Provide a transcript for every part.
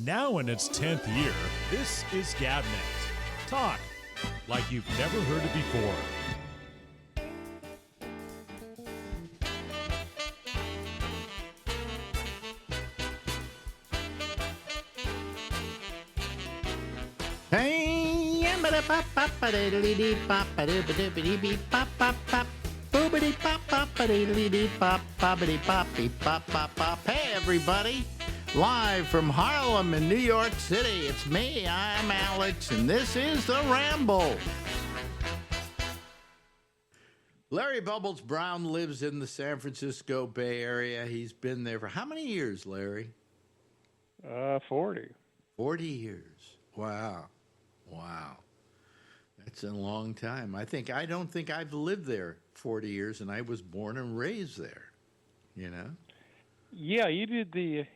Now in its 10th year, this is GabNet. Talk like you've never heard it before. Hey, everybody. Live from Harlem in New York City, it's me, I'm Alex, and this is the Ramble. Larry Bubbles Brown lives in the San Francisco Bay Area. He's been there for how many years, Larry? 40. 40 years. Wow. That's a long time. I don't think I've lived there 40 years, and I was born and raised there, you know? Yeah, you did the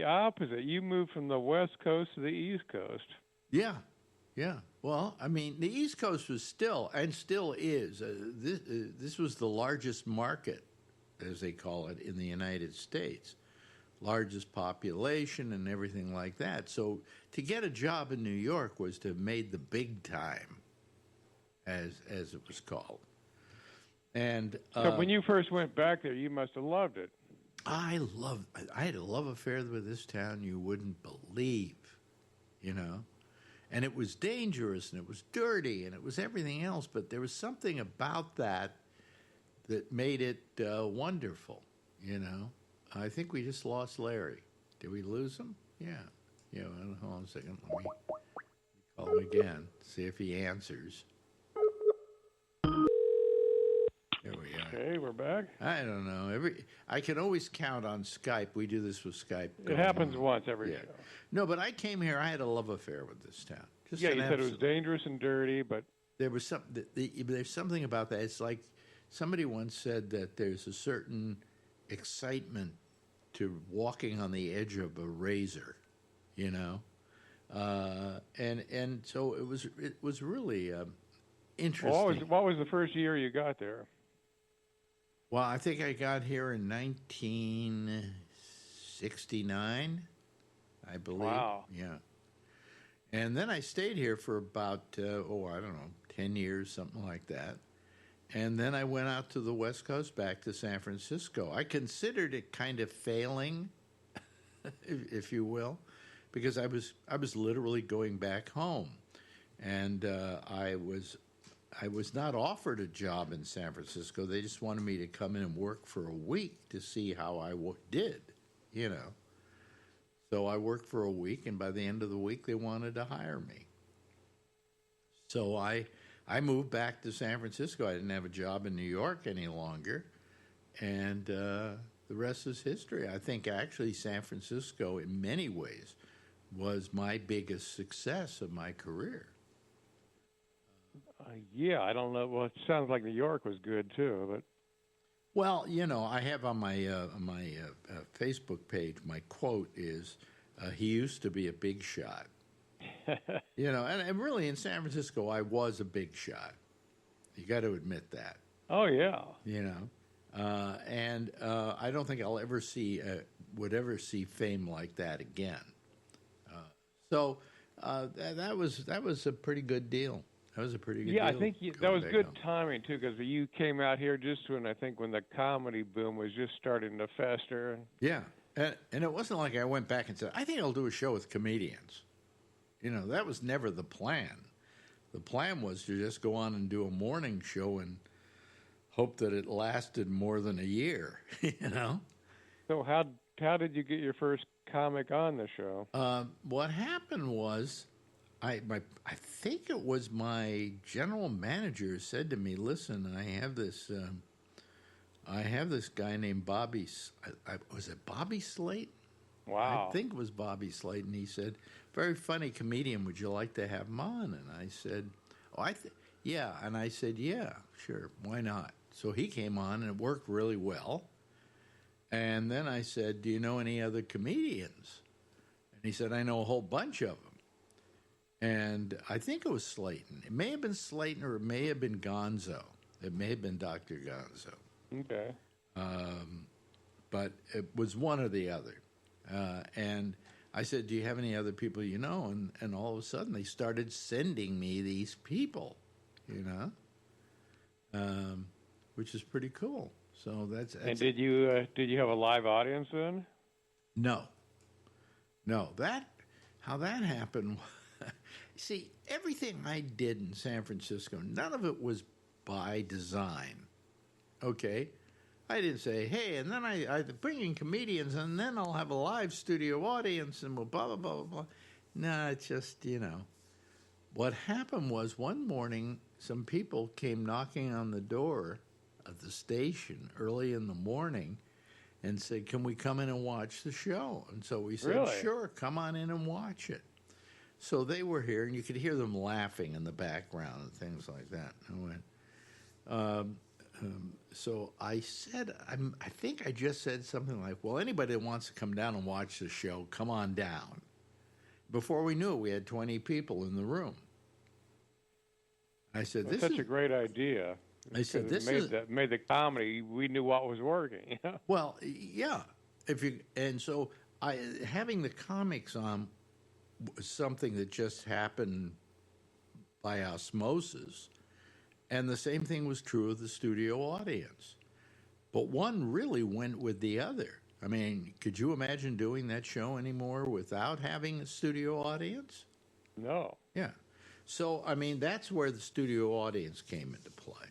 opposite. You moved from the West Coast to the East Coast. Yeah. Well, I mean, the East Coast was still is. This was the largest market, as they call it, in the United States. Largest population and everything like that. So to get a job in New York was to have made the big time, as it was called. And So when you first went back there, you must have loved it. I had a love affair with this town you wouldn't believe, you know. And it was dangerous, and it was dirty, and it was everything else, but there was something about that made it wonderful, you know. I think we just lost Larry. Did we lose him? Yeah. Hold on a second. Let me call him again, see if he answers. There we are. Okay, we're back. I don't know. I can always count on Skype. We do this with Skype. It happens once every show. No, but I came here. I had a love affair with this town. You said it was dangerous and dirty, but there was there's something about that. It's like somebody once said that there's a certain excitement to walking on the edge of a razor, you know, and so it was really interesting. What was the first year you got there? Well, I think I got here in 1969, I believe. Wow. Yeah. And then I stayed here for about, I don't know, 10 years, something like that. And then I went out to the West Coast, back to San Francisco. I considered it kind of failing, if you will, because I was literally going back home. And I was not offered a job in San Francisco. They just wanted me to come in and work for a week to see how I did, you know. So I worked for a week, and by the end of the week, they wanted to hire me. So I moved back to San Francisco. I didn't have a job in New York any longer, and the rest is history. I think actually San Francisco, in many ways, was my biggest success of my career. Yeah, I don't know. Well, it sounds like New York was good too, but. Well, you know, I have on my Facebook page, my quote is, "He used to be a big shot." You know, and really in San Francisco, I was a big shot. You got to admit that. Oh yeah. You know, and I don't think I'll ever would ever see fame like that again. So that was a pretty good deal. That was a pretty good deal. Yeah, I think that was good timing, too, because you came out here just when the comedy boom was just starting to fester. Yeah, and it wasn't like I went back and said, I think I'll do a show with comedians. You know, that was never the plan. The plan was to just go on and do a morning show and hope that it lasted more than a year, you know? So how did you get your first comic on the show? What happened was... I think it was my general manager said to me, "Listen, I have this guy named Bobby. Was it Bobby Slate? Wow, I think it was Bobby Slate." And he said, "Very funny comedian. Would you like to have him on?" And I said, yeah." And I said, "Yeah, sure. Why not?" So he came on, and it worked really well. And then I said, "Do you know any other comedians?" And he said, "I know a whole bunch of them." And I think it was Slayton. It may have been Slayton or it may have been Gonzo. It may have been Dr. Gonzo. Okay. But it was one or the other. And I said, do you have any other people you know? And all of a sudden they started sending me these people, you know, which is pretty cool. So that's And did you have a live audience then? no. How that happened. See, everything I did in San Francisco, none of it was by design. Okay, I didn't say, hey, and then I bring in comedians, and then I'll have a live studio audience, and we'll blah blah blah blah blah. No, it's just what happened was one morning some people came knocking on the door of the station early in the morning and said, can we come in and watch the show? And so we said, Really? sure, come on in and watch it. So they were here, and you could hear them laughing in the background and things like that. And I went, so I said, I think I just said something like, well, anybody that wants to come down and watch the show, come on down. Before we knew it, we had 20 people in the room. I said, That's such a great idea. I said, this made the comedy. We knew what was working. Well, yeah. So having the comics on was something that just happened by osmosis, and the same thing was true of the studio audience. But one really went with the other. I mean, could you imagine doing that show anymore without having a studio audience? No. Yeah. So, I mean, that's where the studio audience came into play.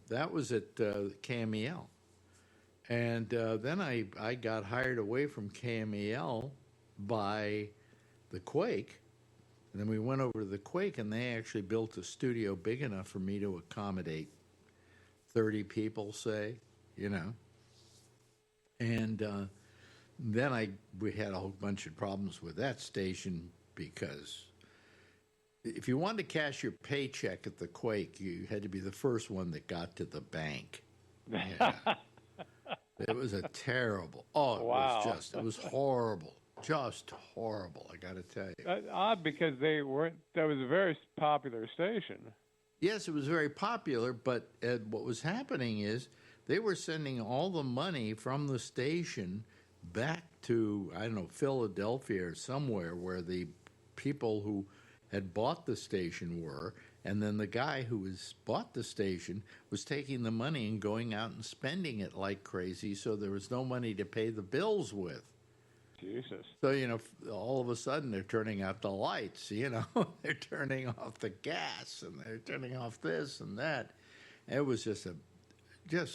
That was at KMEL. And then I got hired away from KMEL by the Quake. And then we went over to the Quake, and they actually built a studio big enough for me to accommodate 30 people, say, And then we had a whole bunch of problems with that station because if you wanted to cash your paycheck at the Quake, you had to be the first one that got to the bank. Yeah. It was a terrible. Wow. It was horrible. Just horrible, I got to tell you. Odd because that was a very popular station. Yes, it was very popular, but what was happening is they were sending all the money from the station back to, I don't know, Philadelphia or somewhere where the people who had bought the station were, and then the guy who bought the station was taking the money and going out and spending it like crazy, so there was no money to pay the bills with. Jesus. So, all of a sudden they're turning out the lights, they're turning off the gas, and they're turning off this and that. It was just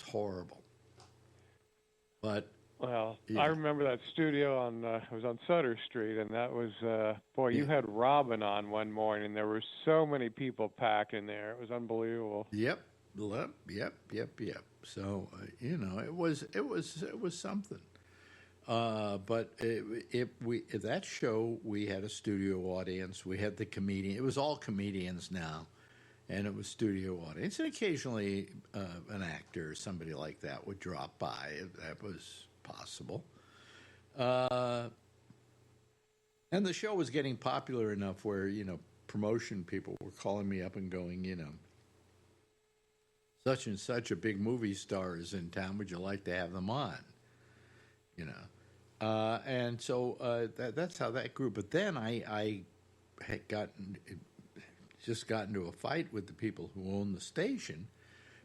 horrible. But well, yeah. I remember that studio it was on Sutter Street, and that was you had Robin on one morning, and there were so many people packed in there. It was unbelievable. Yep. So it was something. But that show, we had a studio audience. We had the comedian. It was all comedians now, and it was studio audience. And occasionally an actor or somebody like that would drop by. That was possible. And the show was getting popular enough where, promotion people were calling me up and going, such and such a big movie star is in town. Would you like to have them on? And so that's how that grew. But then I had got into a fight with the people who owned the station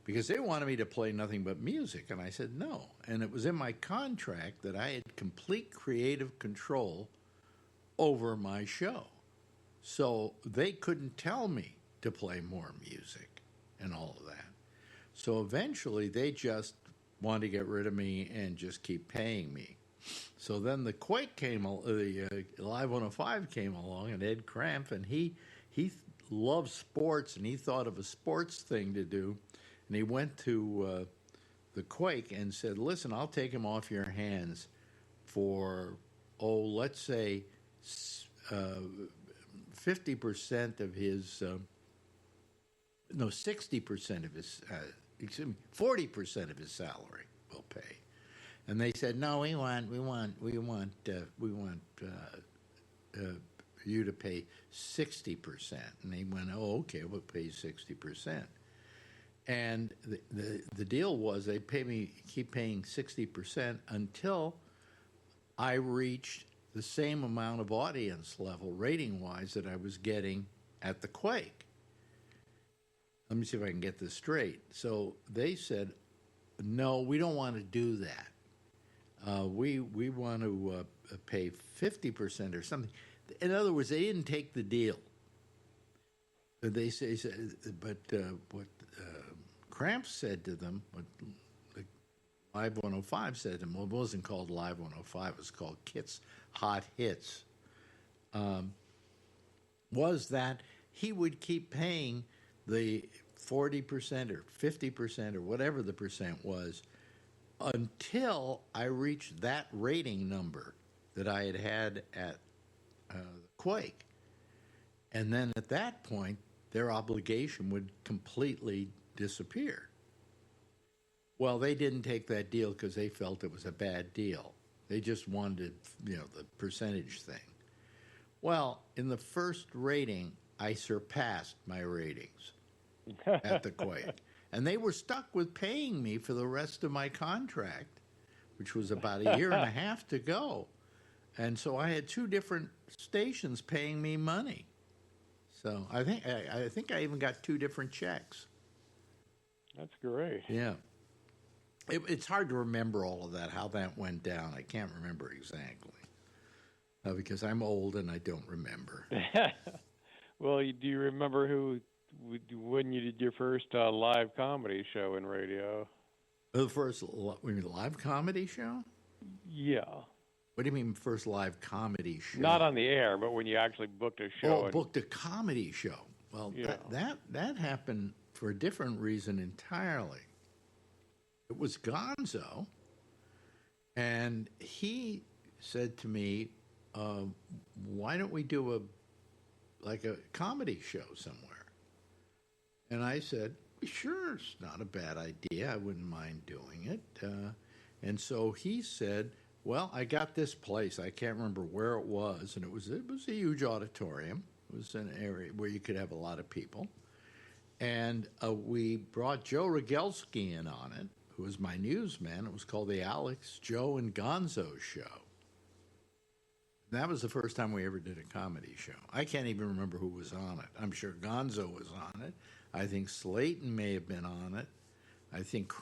because they wanted me to play nothing but music. And I said no. And it was in my contract that I had complete creative control over my show. So they couldn't tell me to play more music and all of that. So eventually they just wanted to get rid of me and just keep paying me. So then the Quake the Live 105 came along, and Ed Cramp, and he loved sports, and he thought of a sports thing to do, and he went to the Quake and said, listen, I'll take him off your hands for, let's say 50% of his, 60% of his, 40% of his salary we'll pay. And they said, no, we want you to pay 60%. And they went, okay, we'll pay 60%. And the deal was they keep paying 60% until I reached the same amount of audience level rating-wise that I was getting at the Quake. Let me see if I can get this straight. So they said, no, we don't want to do that. We want to pay 50% or something. In other words, they didn't take the deal. They say, but what Cramps said to them, what Live 105 said to them, well, it wasn't called Live 105, it was called Kit's Hot Hits, was that he would keep paying the 40% or 50% or whatever the percent was until I reached that rating number that I had at Quake. And then at that point, their obligation would completely disappear. Well, they didn't take that deal because they felt it was a bad deal. They just wanted, the percentage thing. Well, in the first rating, I surpassed my ratings at the Quake. And they were stuck with paying me for the rest of my contract, which was about a year and a half to go. And so I had two different stations paying me money. So I think I even got two different checks. That's great. Yeah. It's hard to remember all of that, how that went down. I can't remember exactly because I'm old and I don't remember. Well, do you remember when you did your first live comedy show in radio? The first live comedy show? Yeah. What do you mean first live comedy show? Not on the air, but when you actually booked a show. Oh, booked a comedy show. Well, yeah. that happened for a different reason entirely. It was Gonzo, and he said to me, why don't we do a comedy show somewhere? And I said, sure, it's not a bad idea. I wouldn't mind doing it. And so he said, well, I got this place. I can't remember where it was, and it was a huge auditorium. It was an area where you could have a lot of people. And we brought Joe Rogelski in on it, who was my newsman. It was called the Alex, Joe, and Gonzo Show. And that was the first time we ever did a comedy show. I can't even remember who was on it. I'm sure Gonzo was on it. I think Slayton may have been on it. I think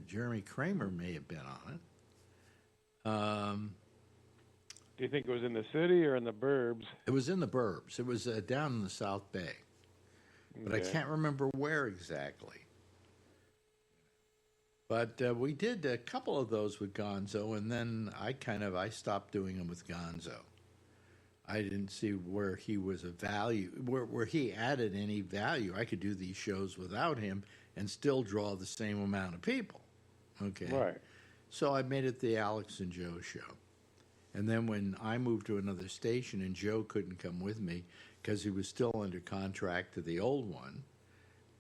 Jeremy Kramer may have been on it. Do you think it was in the city or in the burbs? It was in the burbs. It was down in the South Bay. But Okay. I can't remember where exactly. But we did a couple of those with Gonzo, and then I stopped doing them with Gonzo. I didn't see where he was where he added any value. I could do these shows without him and still draw the same amount of people. Okay. Right. So I made it the Alex and Joe Show. And then when I moved to another station and Joe couldn't come with me because he was still under contract to the old one,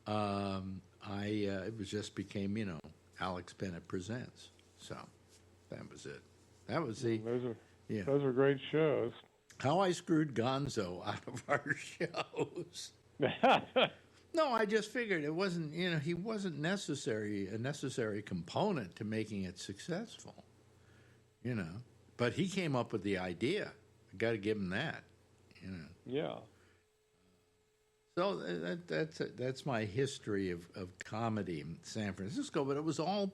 it just became, Alex Bennett Presents. So that was it. That was Those were great shows. how I screwed Gonzo out of our shows. No, I just figured it wasn't, he wasn't a necessary component to making it successful, But he came up with the idea. I got to give him that, Yeah. So that's my history of comedy in San Francisco. But it was all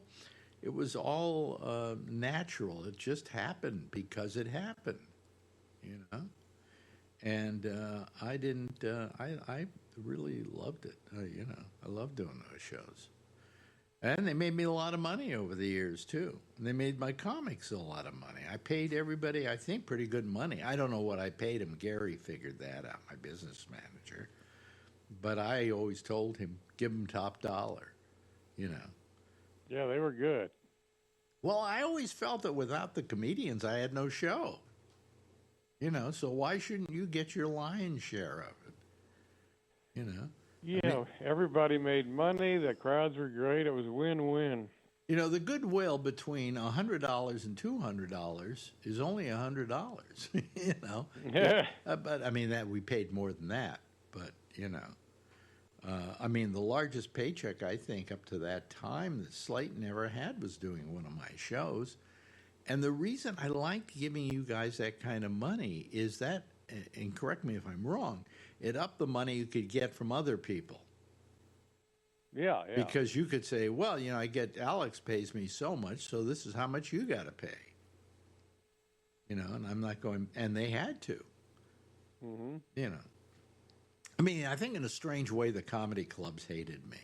natural. It just happened because it happened, And I didn't. I really loved it. I loved doing those shows, and they made me a lot of money over the years too. And they made my comics a lot of money. I paid everybody, I think, pretty good money. I don't know what I paid him. Gary figured that out, my business manager. But I always told him, give him top dollar, Yeah, they were good. Well, I always felt that without the comedians, I had no show. So why shouldn't you get your lion's share of it? Everybody made money. The crowds were great. It was win-win. The goodwill between $100 and $200 is only $100. Yeah. But I mean that we paid more than that. But the largest paycheck I think up to that time that Slayton ever had was doing one of my shows, And the reason I liked giving you guys that kind of money is that, and correct me if I'm wrong, it upped the money you could get from other people. Yeah, yeah. Because you could say, well, I get Alex pays me so much, so this is how much you got to pay. And I'm not going, and they had to. Mm-hmm. I mean, I think in a strange way, the comedy clubs hated me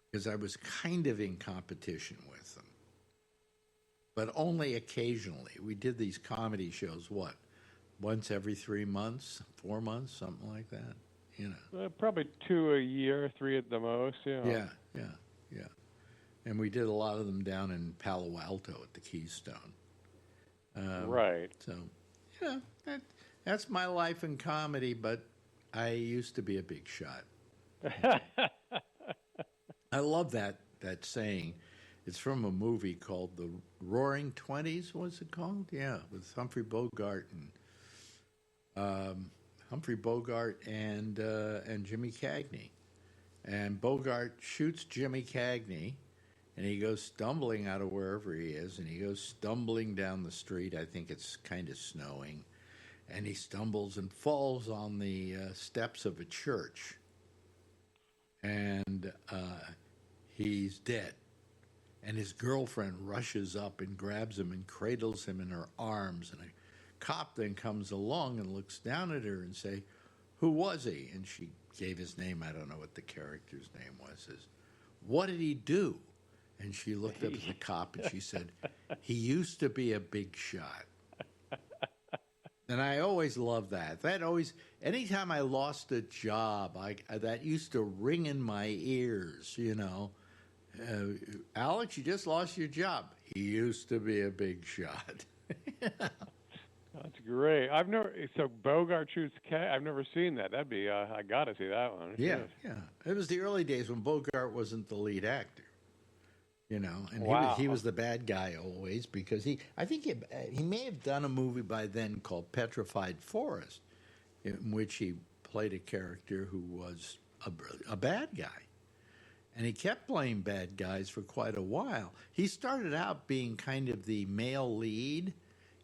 because I was kind of in competition with them. But only occasionally. We did these comedy shows, once every 3 months, 4 months, something like that, Probably 2 a year, 3 at the most, Yeah. And we did a lot of them down in Palo Alto at the Keystone. Right. So, that's my life in comedy, but I used to be a big shot. I love that saying. It's from a movie called The Roaring Twenties. What's it called? Yeah, with Humphrey Bogart and Jimmy Cagney. And Bogart shoots Jimmy Cagney, and he goes stumbling out of wherever he is, and he goes stumbling down the street. I think it's kind of snowing, and he stumbles and falls on the steps of a church, and he's dead. And his girlfriend rushes up and grabs him and cradles him in her arms. And a cop then comes along and looks down at her and say, "Who was he?" And she gave his name. I don't know what the character's name was. Says, "What did he do?" And she looked up at the cop and she said, "He used to be a big shot." And I always loved that. Anytime I lost a job, that used to ring in my ears, Alex, you just lost your job. He used to be a big shot. That's great. So Bogart shoots cat. I've never seen that. That'd be, I got to see that one. Yeah. It was the early days when Bogart wasn't the lead actor. And Wow. he was the bad guy always because I think he may have done a movie by then called Petrified Forest, in which he played a character who was a bad guy. And he kept playing bad guys for quite a while. He started out being kind of the male lead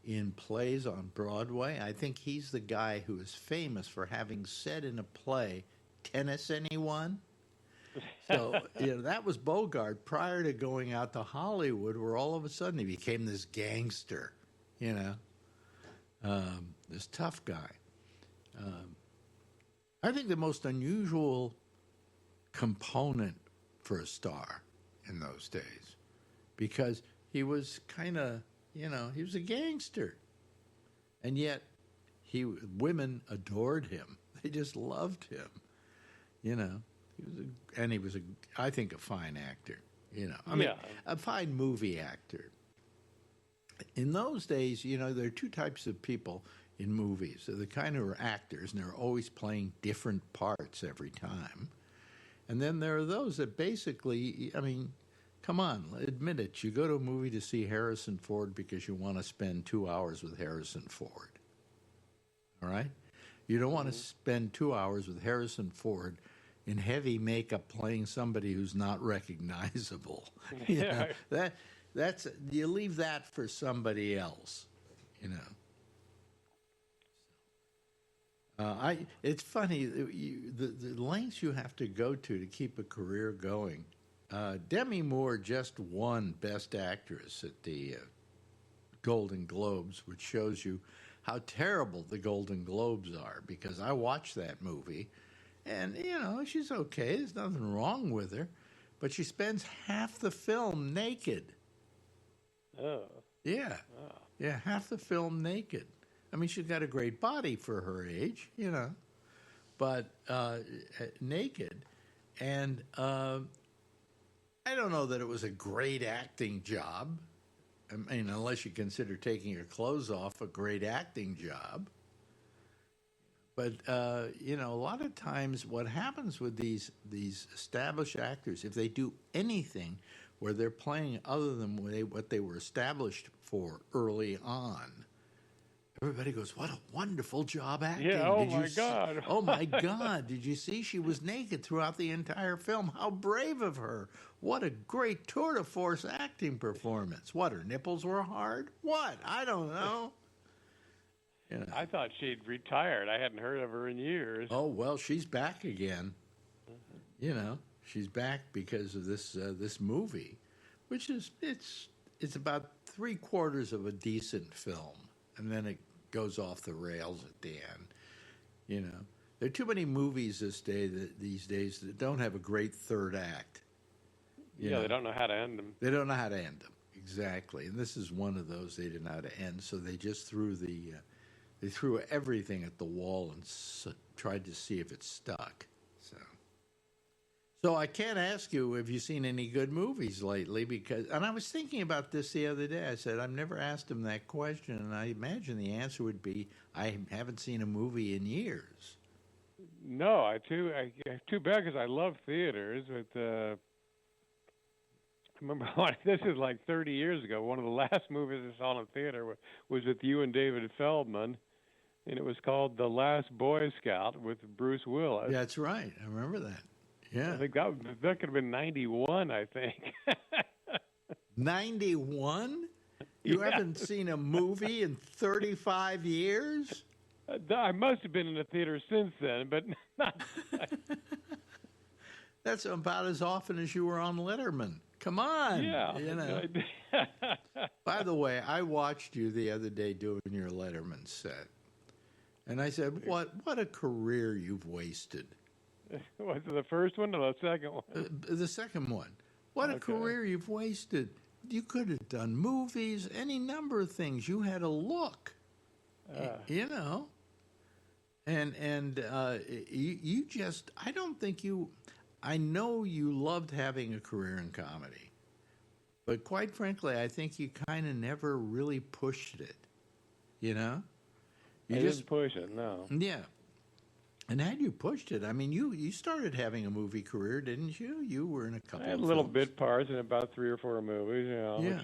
in plays on Broadway. I think he's the guy who is famous for having said in a play, "Tennis, anyone?" So, that was Bogart prior to going out to Hollywood, where all of a sudden he became this gangster, this tough guy. I think the most unusual component for a star in those days, because he was kind of, he was a gangster, and yet women adored him. They just loved him. He was I think, a fine actor. A fine movie actor. In those days, there are two types of people in movies. They're the kind who are actors, and they're always playing different parts every time. And then there are those that basically, come on, admit it. You go to a movie to see Harrison Ford because you want to spend 2 hours with Harrison Ford. All right? You don't want to spend 2 hours with Harrison Ford in heavy makeup playing somebody who's not recognizable. That's you leave that for somebody else, It's funny, the lengths you have to go to keep a career going. Demi Moore just won Best Actress at the Golden Globes, which shows you how terrible the Golden Globes are, because I watched that movie, and, she's okay. There's nothing wrong with her, but she spends half the film naked. Oh. Yeah. Oh. Yeah, half the film naked. She's got a great body for her age, but naked. And I don't know that it was a great acting job. Unless you consider taking your clothes off a great acting job. But, a lot of times what happens with these established actors, if they do anything where they're playing other than what they were established for early on, Everybody goes, "What a wonderful job acting!" Yeah. Oh my God. Oh my God! Did you see she was naked throughout the entire film? How brave of her! What a great tour de force acting performance! What, her nipples were hard? What? I don't know. You know. I thought she'd retired. I hadn't heard of her in years. Oh well, she's back again. You know, she's back because of this movie, which is it's about 3/4 of a decent film, and then it goes off the rails at the end. You know, there are too many movies these days that don't have a great third act. You know? They don't know how to end them. They don't know how to end them exactly, and this is one of those they didn't know how to end. So they just threw they threw everything at the wall and tried to see if it stuck. So I can't ask you, have you seen any good movies lately? And I was thinking about this the other day. I said, I've never asked him that question, and I imagine the answer would be, I haven't seen a movie in years. No, too bad because I love theaters. But I remember this is like 30 years ago. One of the last movies I saw in a theater was with you and David Feldman, and it was called The Last Boy Scout with Bruce Willis. Yeah, that's right. I remember that. Yeah. I think that could have been 91, I think. 91? You haven't seen a movie in 35 years? I must have been in the theater since then, but not. That's about as often as you were on Letterman. Come on. Yeah. You know. By the way, I watched you the other day doing your Letterman set. And I said, what a career you've wasted. Was it the first one or the second one? The second one. What a career you've wasted. You could have done movies, any number of things. You had a look, you know. And you just, I don't think you, I know you loved having a career in comedy. But quite frankly, I think you kind of never really pushed it, you know? You didn't push it, no. Yeah. And had you pushed it, I mean, you started having a movie career, didn't you? You were in a couple. I had of little films. bit parts in about 3 or 4 movies. You know. Yeah.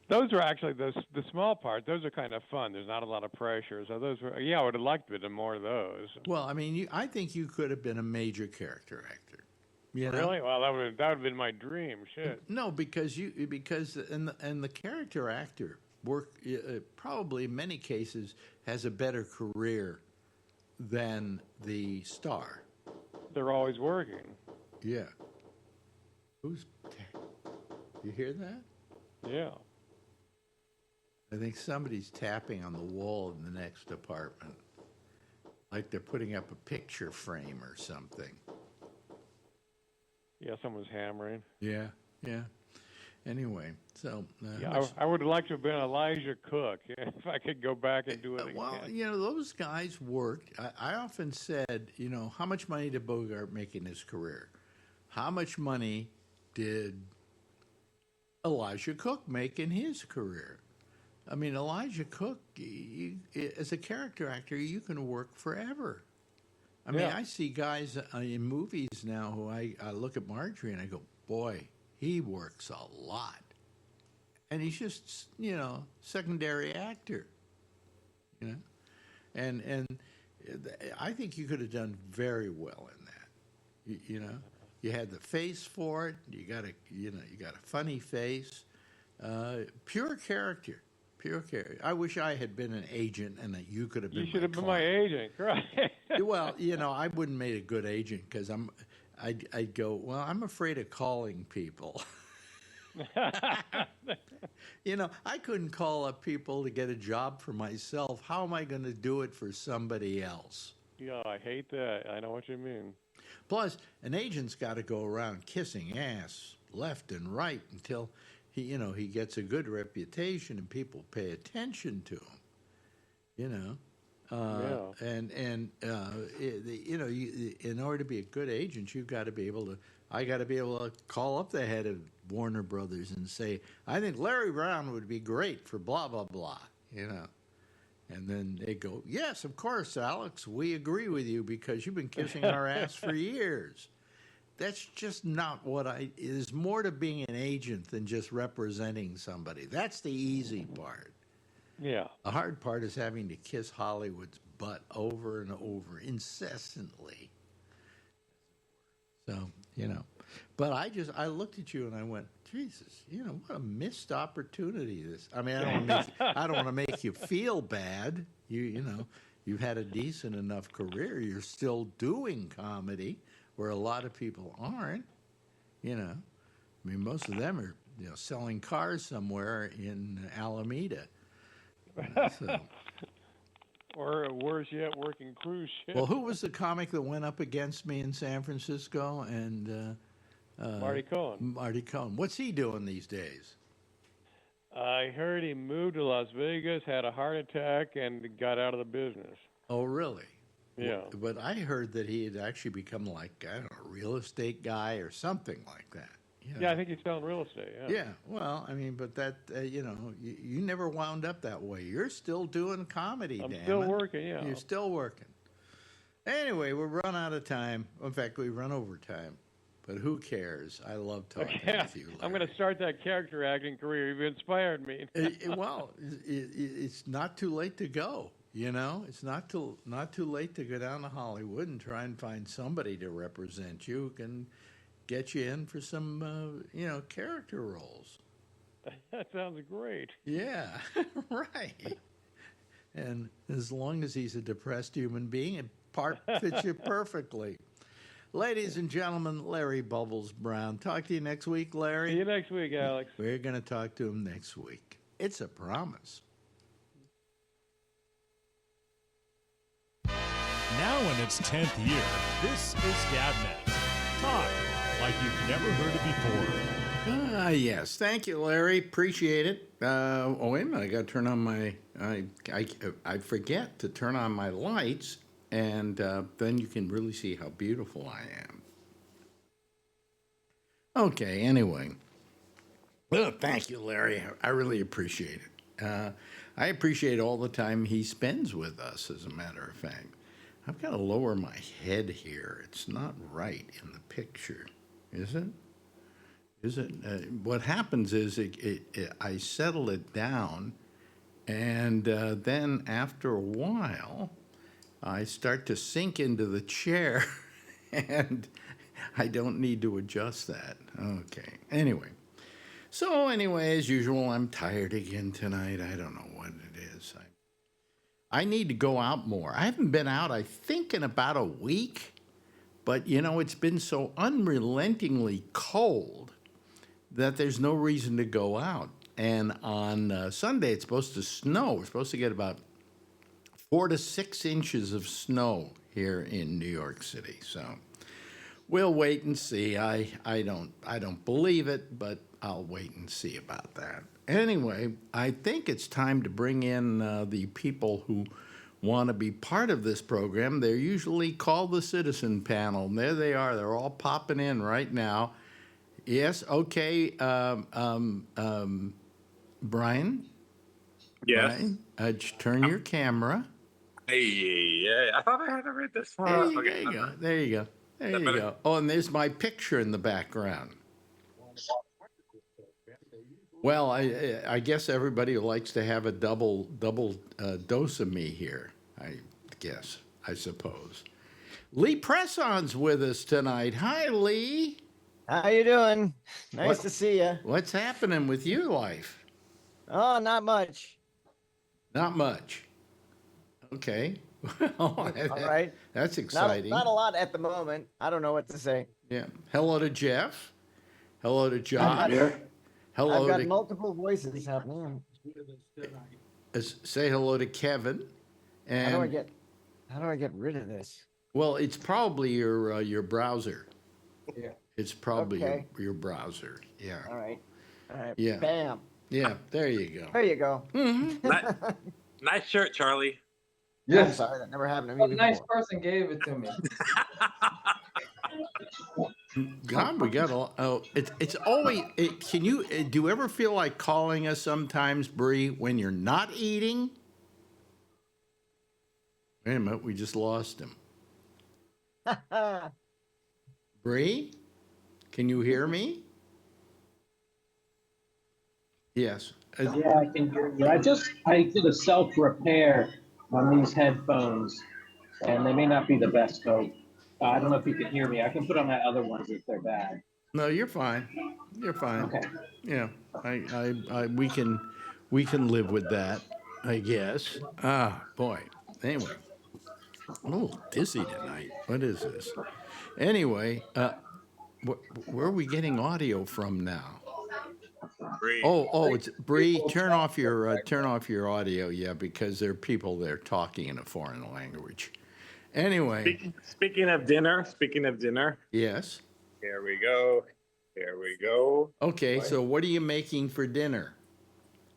Those are actually the small parts. Those are kind of fun. There's not a lot of pressure. So those were, I would have liked a bit more of those. Well, I mean, I think you could have been a major character actor. You know? Really? Well, that would have been my dream. Shit. No, because the character actor probably in many cases has a better career than the star. They're always working. Yeah. You hear that? Yeah. I think somebody's tapping on the wall in the next apartment, like they're putting up a picture frame or something. Yeah, someone's hammering. Yeah. Anyway, so I would have liked to have been Elijah Cook if I could go back and do it again. Well, you know, those guys worked. I often said, you know, how much money did Bogart make in his career? How much money did Elijah Cook make in his career? I mean, Elijah Cook, as a character actor, you can work forever. I mean, I see guys in movies now who I look at Marjorie and I go, boy, he works a lot. And he's just, you know, secondary actor, you know. And I think you could have done very well in that. You know, you had the face for it. You got a funny face, pure character. I wish I had been an agent and that you could have been. You should have been my agent, right? Well, you know, I wouldn't made a good agent because I'd go, well, I'm afraid of calling people. You know, I couldn't call up people to get a job for myself. How am I going to do it for somebody else? Yeah, I hate that. I know what you mean. Plus, an agent's got to go around kissing ass left and right until he gets a good reputation and people pay attention to him. You know. In order to be a good agent, you've got to be able to. I got to be able to call up the head of Warner Brothers and say, "I think Larry Brown would be great for blah blah blah," you know. And then they go, "Yes, of course, Alex, we agree with you because you've been kissing our ass for years." That's just not what there's more to being an agent than just representing somebody. That's the easy part. Yeah. The hard part is having to kiss Hollywood's butt over and over incessantly. So, but I looked at you and I went, Jesus, what a missed opportunity this. I mean, I don't want to make you feel bad. You've had a decent enough career. You're still doing comedy where a lot of people aren't, I mean, most of them are, selling cars somewhere in Alameda. So. Or worse yet, working cruise ships. Well, who was the comic that went up against me in San Francisco? And Marty Cohen. Marty Cohen. What's he doing these days? I heard he moved to Las Vegas, had a heart attack, and got out of the business. Oh, really? Yeah. But I heard that he had actually become like, I don't know, a real estate guy or something like that. Yeah, I think he's selling real estate. Yeah. Well, I mean, but that, you never wound up that way. You're still doing comedy, I'm damn still it. working, yeah. You're still working. Anyway, we've run out of time. In fact, we run over time. But who cares? I love talking with you, Larry. I'm going to start that character acting career. You've inspired me. It's not too late to go. It's not too late to go down to Hollywood and try and find somebody to represent you who can get you in for some, character roles. That sounds great. Yeah, right. And as long as he's a depressed human being, it fits you perfectly. Ladies and gentlemen, Larry Bubbles Brown. Talk to you next week, Larry. See you next week, Alex. We're going to talk to him next week. It's a promise. Now in its 10th year, this is GabNet. Talk like you've never heard it before. Yes. Thank you, Larry. Appreciate it. Wait a minute. I got to turn on my... I forget to turn on my lights, and then you can really see how beautiful I am. Okay, anyway. Well, thank you, Larry. I really appreciate it. I appreciate all the time he spends with us, as a matter of fact. I've got to lower my head here. It's not right in the picture, is it? Is it? What happens is I settle it down, and then after a while, I start to sink into the chair, and I don't need to adjust that. Okay. Anyway. So anyway, as usual, I'm tired again tonight. I don't know what it is. I need to go out more. I haven't been out, I think, in about a week. But, it's been so unrelentingly cold that there's no reason to go out. And on Sunday, it's supposed to snow. We're supposed to get about 4 to 6 inches of snow here in New York City. So we'll wait and see. I don't believe it, but I'll wait and see about that. Anyway, I think it's time to bring in the people who want to be part of this program. They're usually called the Citizen Panel. And there they are. They're all popping in right now. Yes, okay. Brian? Yes. Brian, turn your camera. Hey, I thought I had to read this. There you go. There you go. There you go. Oh, and there's my picture in the background. Well, I guess everybody likes to have a double dose of me here. I suppose. Lee Presson's with us tonight. Hi, Lee. How you doing? Nice to see you. What's happening with your life? Oh, not much. Not much. Okay. All right. That's exciting. Not a lot at the moment. I don't know what to say. Yeah. Hello to Jeff. Hello to Josh. Hello I've got to multiple voices happening. say hello to Kevin. And how do I get rid of this? Well, it's probably your browser. Yeah. It's probably Okay. your browser. Yeah. All right. Yeah. Bam. Yeah. There you go. There you go. Nice shirt, Charlie. I'm Yes. sorry, that never happened to A me nice before. person gave it to me. God, we got a. Oh, it's always. Can you do you ever feel like calling us sometimes, Bree, when you're not eating? Wait a minute, we just lost him. Bree, can you hear me? Yes. Yeah, I can hear you. I did a self repair on these headphones, and they may not be the best. So I don't know if you can hear me. I can put on my other ones if they're bad. No, you're fine. You're fine. Okay. Yeah, we can live with that, I guess. Ah, boy. Anyway, I'm a little dizzy tonight. What is this? Anyway, where are we getting audio from now? Great. Oh, it's Bree. Turn off your audio, yeah, because there are people there talking in a foreign language. Anyway, Speaking of dinner. yes. Here we go. Here we go. Okay, so what are you making for dinner?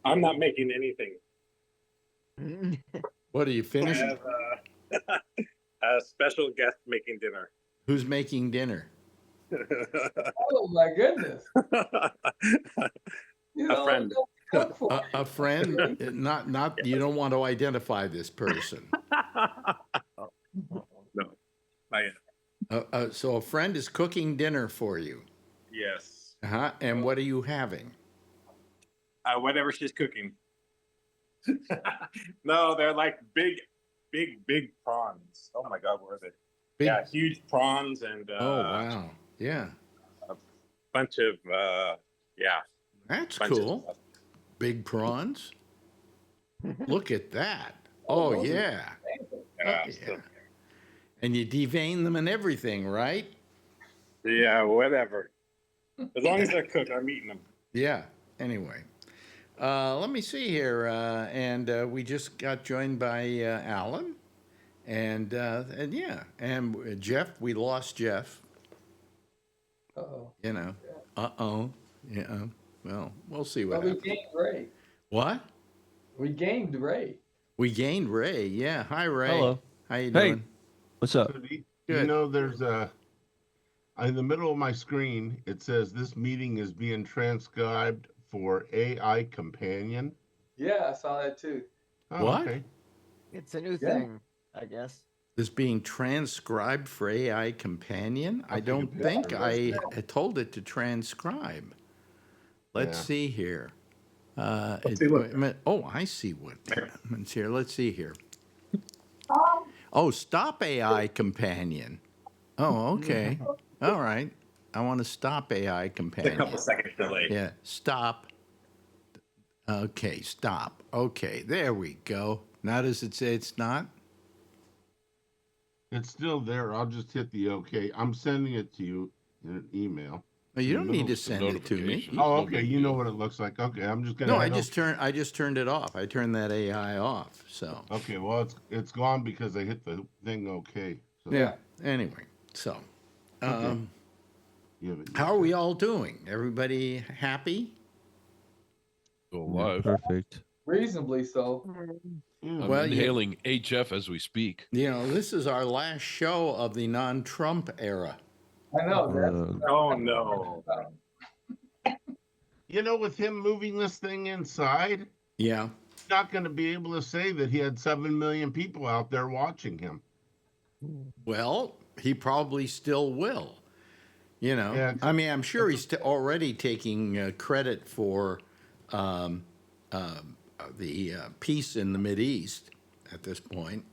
I'm not making anything. What are you I finished? have a special guest making dinner. Who's making dinner? Oh my goodness. You A know, friend. cook for A friend? Not. You don't want to identify this person. No, I am. So a friend is cooking dinner for you. Yes. Uh-huh. And what are you having? Whatever she's cooking. No, they're like big prawns. Oh my God, where is it? Big- Yeah, huge prawns and Oh wow. Yeah. bunch of yeah. That's bunch of cool. stuff. Big prawns. Look at that. Oh those are yeah. Yeah, Yeah. And you devein them and everything, right? yeah, whatever. As long as they're cooked, I'm eating them. Yeah. Anyway, let me see here. And we just got joined by Alan, and yeah, and Jeff. We lost Jeff. Uh-oh. You know. Yeah. Well, we'll see what Well, we happens. gained Ray. What? We gained Ray. We gained Ray. Yeah. Hi, Ray. Hello. How you Hey. doing? What's up? You Good. know, there's in the middle of my screen, it says this meeting is being transcribed for AI companion. Yeah, I saw that too. Oh, What? Okay. It's a new thing, I guess. Is being transcribed for AI companion? I I'll take a don't picture think of I it. told it to transcribe. Let's Yeah. see here. see what- wait a minute. Oh, I see what happens here. Let's see here. Oh, stop AI companion. Oh, okay. All right. I want to stop AI A companion. couple seconds delay. Yeah, stop. Okay, stop. Okay, there we go. Now does it say it's not? It's still there. I'll just hit the OK. I'm sending it to you in an email. No, you don't need to Middle's the send it to me. notification. Oh, no okay. big You know deal. what it looks like. Okay, I'm just gonna. No, I head just turned it off. I turned that AI off. So Okay, well it's gone because I hit the thing OK. So yeah. Anyway, so you have it. how are we all doing? Everybody happy? Go live. Perfect. Reasonably so. I'm Well, you- inhaling HF as we speak. You know, this is our last show of the non-Trump era. I know. Oh no. You know, with him moving this thing inside, Yeah. he's not going to be able to say that he had 7 million people out there watching him. Well, he probably still will. You know, Yeah, I mean, I'm sure he's already taking credit for the peace in the Mideast at this point.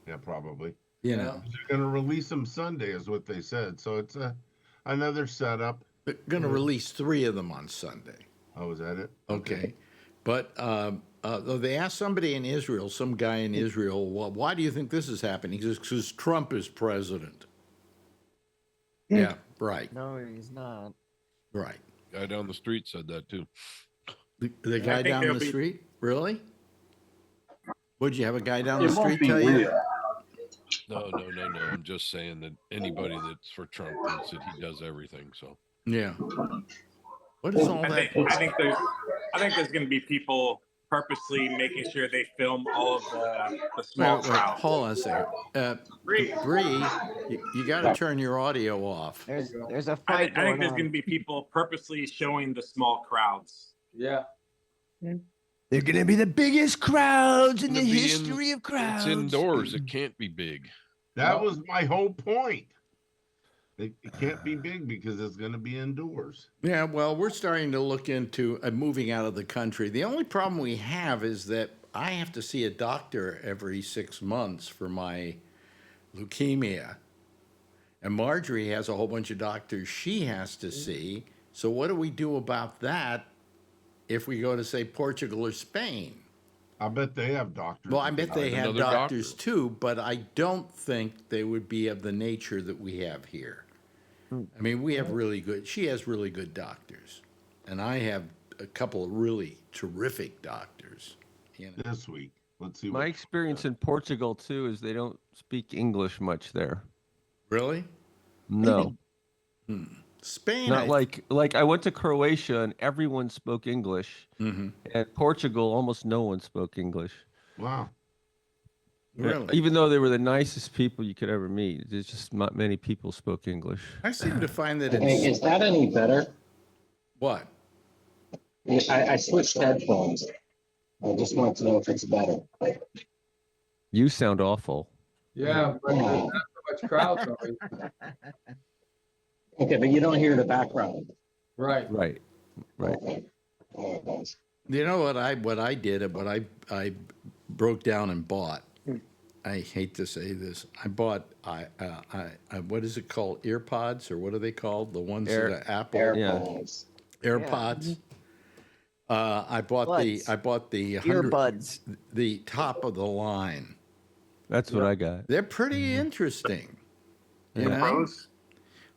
Yeah, probably. You know, They're going to release him Sunday, is what they said. So it's another setup. they're going to release 3 of them on Sunday. Oh, is that it? Okay. But they asked somebody in Israel, some guy in Israel, well, why do you think this is happening? He says, because Trump is president. Yeah, right, No, he's not. right. Guy down the street said that too. The guy think down there'll the be- street? Really? Would you have a guy down It the won't street be tell you? real. No. I'm just saying that anybody that's for Trump thinks that he does everything. So Yeah. What is all I that? think there's going to be people purposely making sure they film all of the small Wait, crowds. hold on a second. Bree, you got to turn your audio off. There's a I fight think going there's on. going to be people purposely showing the small crowds. Yeah. They're gonna be the biggest crowds in the Gonna be history of crowds. it's indoors. It can't be big. That was my whole point. It can't be big because it's going to be indoors. Yeah, well, we're starting to look into moving out of the country. The only problem we have is that I have to see a doctor every 6 months for my leukemia. And Marjorie has a whole bunch of doctors she has to see. So what do we do about that if we go to, say, Portugal or Spain? I bet they have doctors. Well, I bet they have another doctors doctor. too, but I don't think they would be of the nature that we have here. I mean, we have she has really good doctors. And I have a couple of really terrific doctors. You know? This week. Let's see. My experience in Portugal too is they don't speak English much there. Really? No, Spain, not like I went to Croatia and everyone spoke English. Mhm. At Portugal, almost no one spoke English. Wow. Really? Even though they were the nicest people you could ever meet, there's just not many people spoke English. I seem to find that Hey, it's is that any better? what? I switched headphones. I just wanted to know if it's better. You sound awful. Yeah, but there's not so much crowd noise. Okay, but you don't hear the background. Right. Right. Right. Okay. All right. You know what I did, what I broke down and bought. I hate to say this. I bought what is it called? Earpods, or what are they called? The ones that are Apple AirPods. AirPods. I bought Buds. the Earbuds. the top of the line. That's what I got. They're pretty interesting. You know? Pros?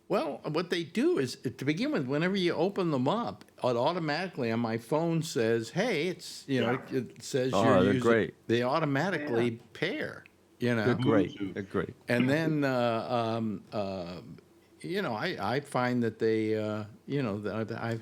Well, what they do is, to begin with, whenever you open them up, it automatically on my phone says, "Hey, it's it says Oh, you're they're using." great. They automatically pair. You know, They're great. They're great. and then I find that they that I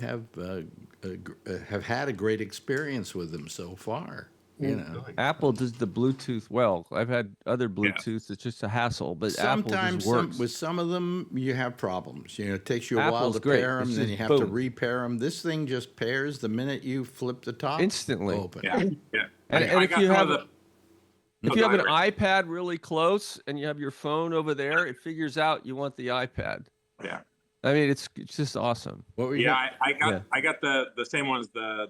have had a great experience with them so far. You know, Apple does the Bluetooth well. I've had other Bluetooths. It's just a hassle, but Apple sometimes just works. with some of them you have problems. You know, it takes you a while Apple's to great. pair them, It's then just you have to boom. repair them. This thing just pairs the minute you flip the top Instantly. open. Yeah. And I if got you some have of the- if Oh, you go have an ahead, Rick. iPad really close and you have your phone over there, it figures out you want the iPad. Yeah. I mean, it's just awesome. What were you? Yeah, Yeah. I got the same ones, the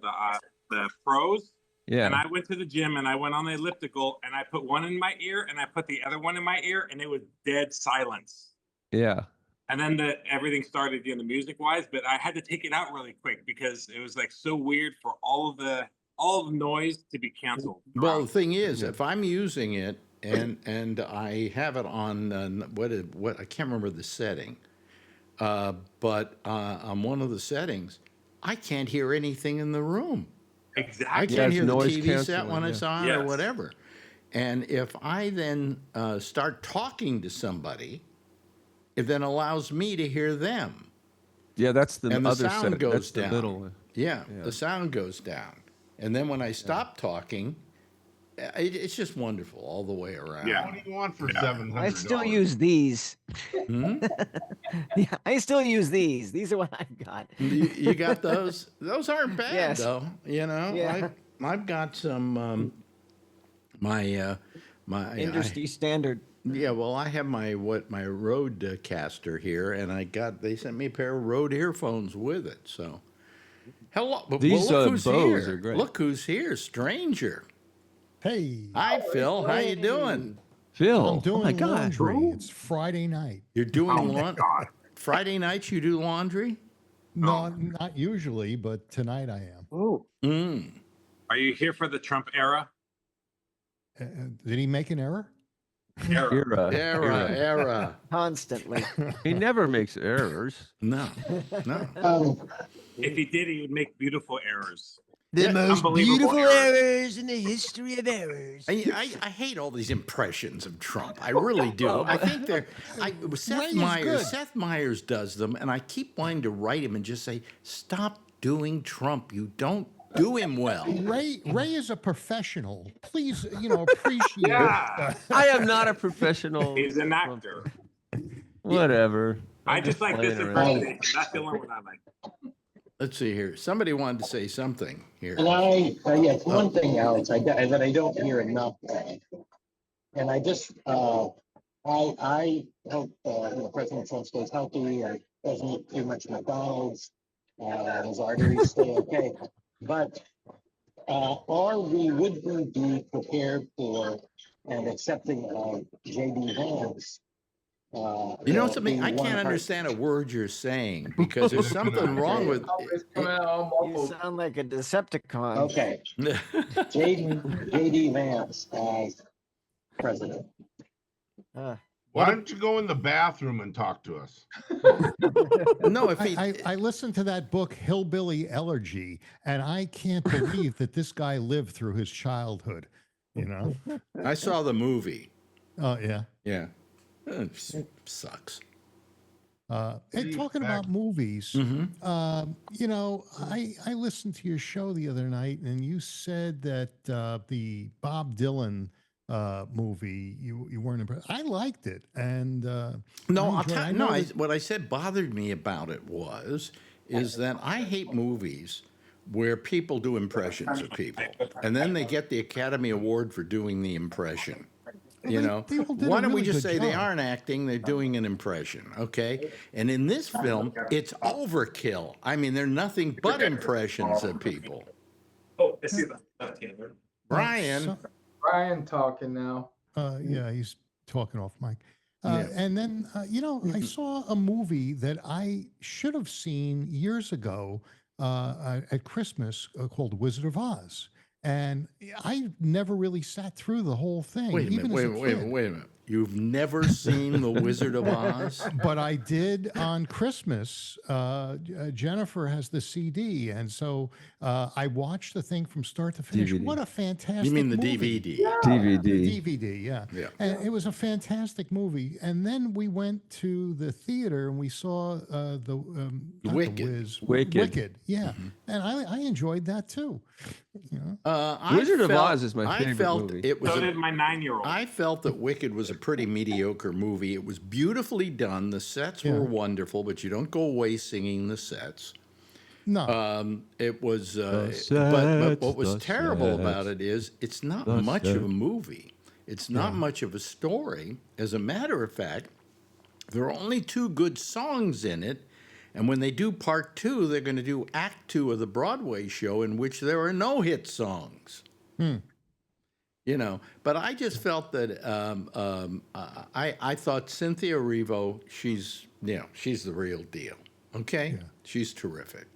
pros. Yeah. And I went to the gym and I went on the elliptical and I put one in my ear and I put the other one in my ear and it was dead silence. Yeah. And then everything started again, the music wise, but I had to take it out really quick because it was like so weird for all of the noise to be canceled. Well, the thing is, if I'm using it and I have it on what I can't remember the setting, but on one of the settings, I can't hear anything in the room. I Exactly. can't it's hear the noise TV set canceling, when yeah. it's on or Yes. whatever. And if I then start talking to somebody, it then allows me to hear them. Yeah, that's the And the other sound set. goes That's the down. middle one. Yeah, the sound goes down. And then when I stop talking, it's just wonderful all the way around. Yeah. What do you want for $700? I still use these. Hmm? Yeah, I still use these. These are what I've got. You got those? Those aren't bad, Yes. though. You know, Yeah. I've got some my Industry standard. yeah. Well, I have my Rodecaster here, and they sent me a pair of Rode earphones with it. So, hello. These, look who's Bose here. are great. Look who's here, stranger. Hey, Hi, Phil. How you doing? Phil. I'm doing oh my God. laundry. It's Friday night. You're doing Oh my laundry. God. Friday nights you do laundry? No, not usually, but tonight I am. Ooh. Mm. Are you here for the Trump era? Did he make an error? Era. Era. Constantly. He never makes errors. No. If he did, he would make beautiful errors. The most beautiful errors in the history of errors. I hate all these impressions of Trump. I really do. I think they're. Seth Meyers does them, and I keep wanting to write him and just say, "Stop doing Trump. You don't do him well." Ray is a professional. Please, appreciate. Yeah. I am not a professional. He's an actor. Whatever. I I'm just like this playing around. impersonation. That's the only one I like. Let's see here. Somebody wanted to say something here. And it's one thing, Alex, that I don't hear enough of. And I just, I hope President Trump stays healthy and doesn't eat too much McDonald's. His arteries stay okay. But would we be prepared for and accepting of J.D. Vance? You know something? being I one can't of our- understand a word you're saying because there's something wrong with You sound like a Decepticon. Okay, J.D. Vance as president. Why don't you go in the bathroom and talk to us? No, if he, I listened to that book, Hillbilly Elegy, and I can't believe that this guy lived through his childhood. You know? I saw the movie. Oh, yeah. Yeah. It sucks. And talking about movies, you know, I listened to your show the other night, and you said that the Bob Dylan movie you weren't impressed. I liked it, and what I said bothered me about it is that I hate movies where people do impressions of people, and then they get the Academy Award for doing the impression. You know, why don't we just say they aren't acting, they're doing an impression, okay? And in this film, it's overkill. I mean, they're nothing but impressions of people. Oh, I see that. Brian. Brian talking now. Yeah, he's talking off mic. And then, you know, I saw a movie that I should have seen years ago at Christmas called Wizard of Oz. And I never really sat through the whole thing. Wait a minute. You've never seen The Wizard of Oz? But I did on Christmas. Jennifer has the CD, and so I watched the thing from start to finish. DVD. What a fantastic You mean the movie. DVD? DVD. DVD, yeah. Yeah. And it was a fantastic movie. And then we went to the theater and we saw Wicked, yeah. And I enjoyed that too. You know? Wizard of Oz is my favorite movie. It was So did my 9-year-old. I felt that Wicked was a pretty mediocre movie. It was beautifully done. The sets were wonderful, but you don't go away singing the sets. No. It was, but sets, what was the terrible sets, about it is it's not the much of a sets. movie. It's not much of a story. As a matter of fact, there are only 2 good songs in it. And when they do part 2, they're going to do act 2 of the Broadway show in which there are no hit songs. You know, but I just felt that I thought Cynthia Erivo, she's the real deal. Okay, she's terrific.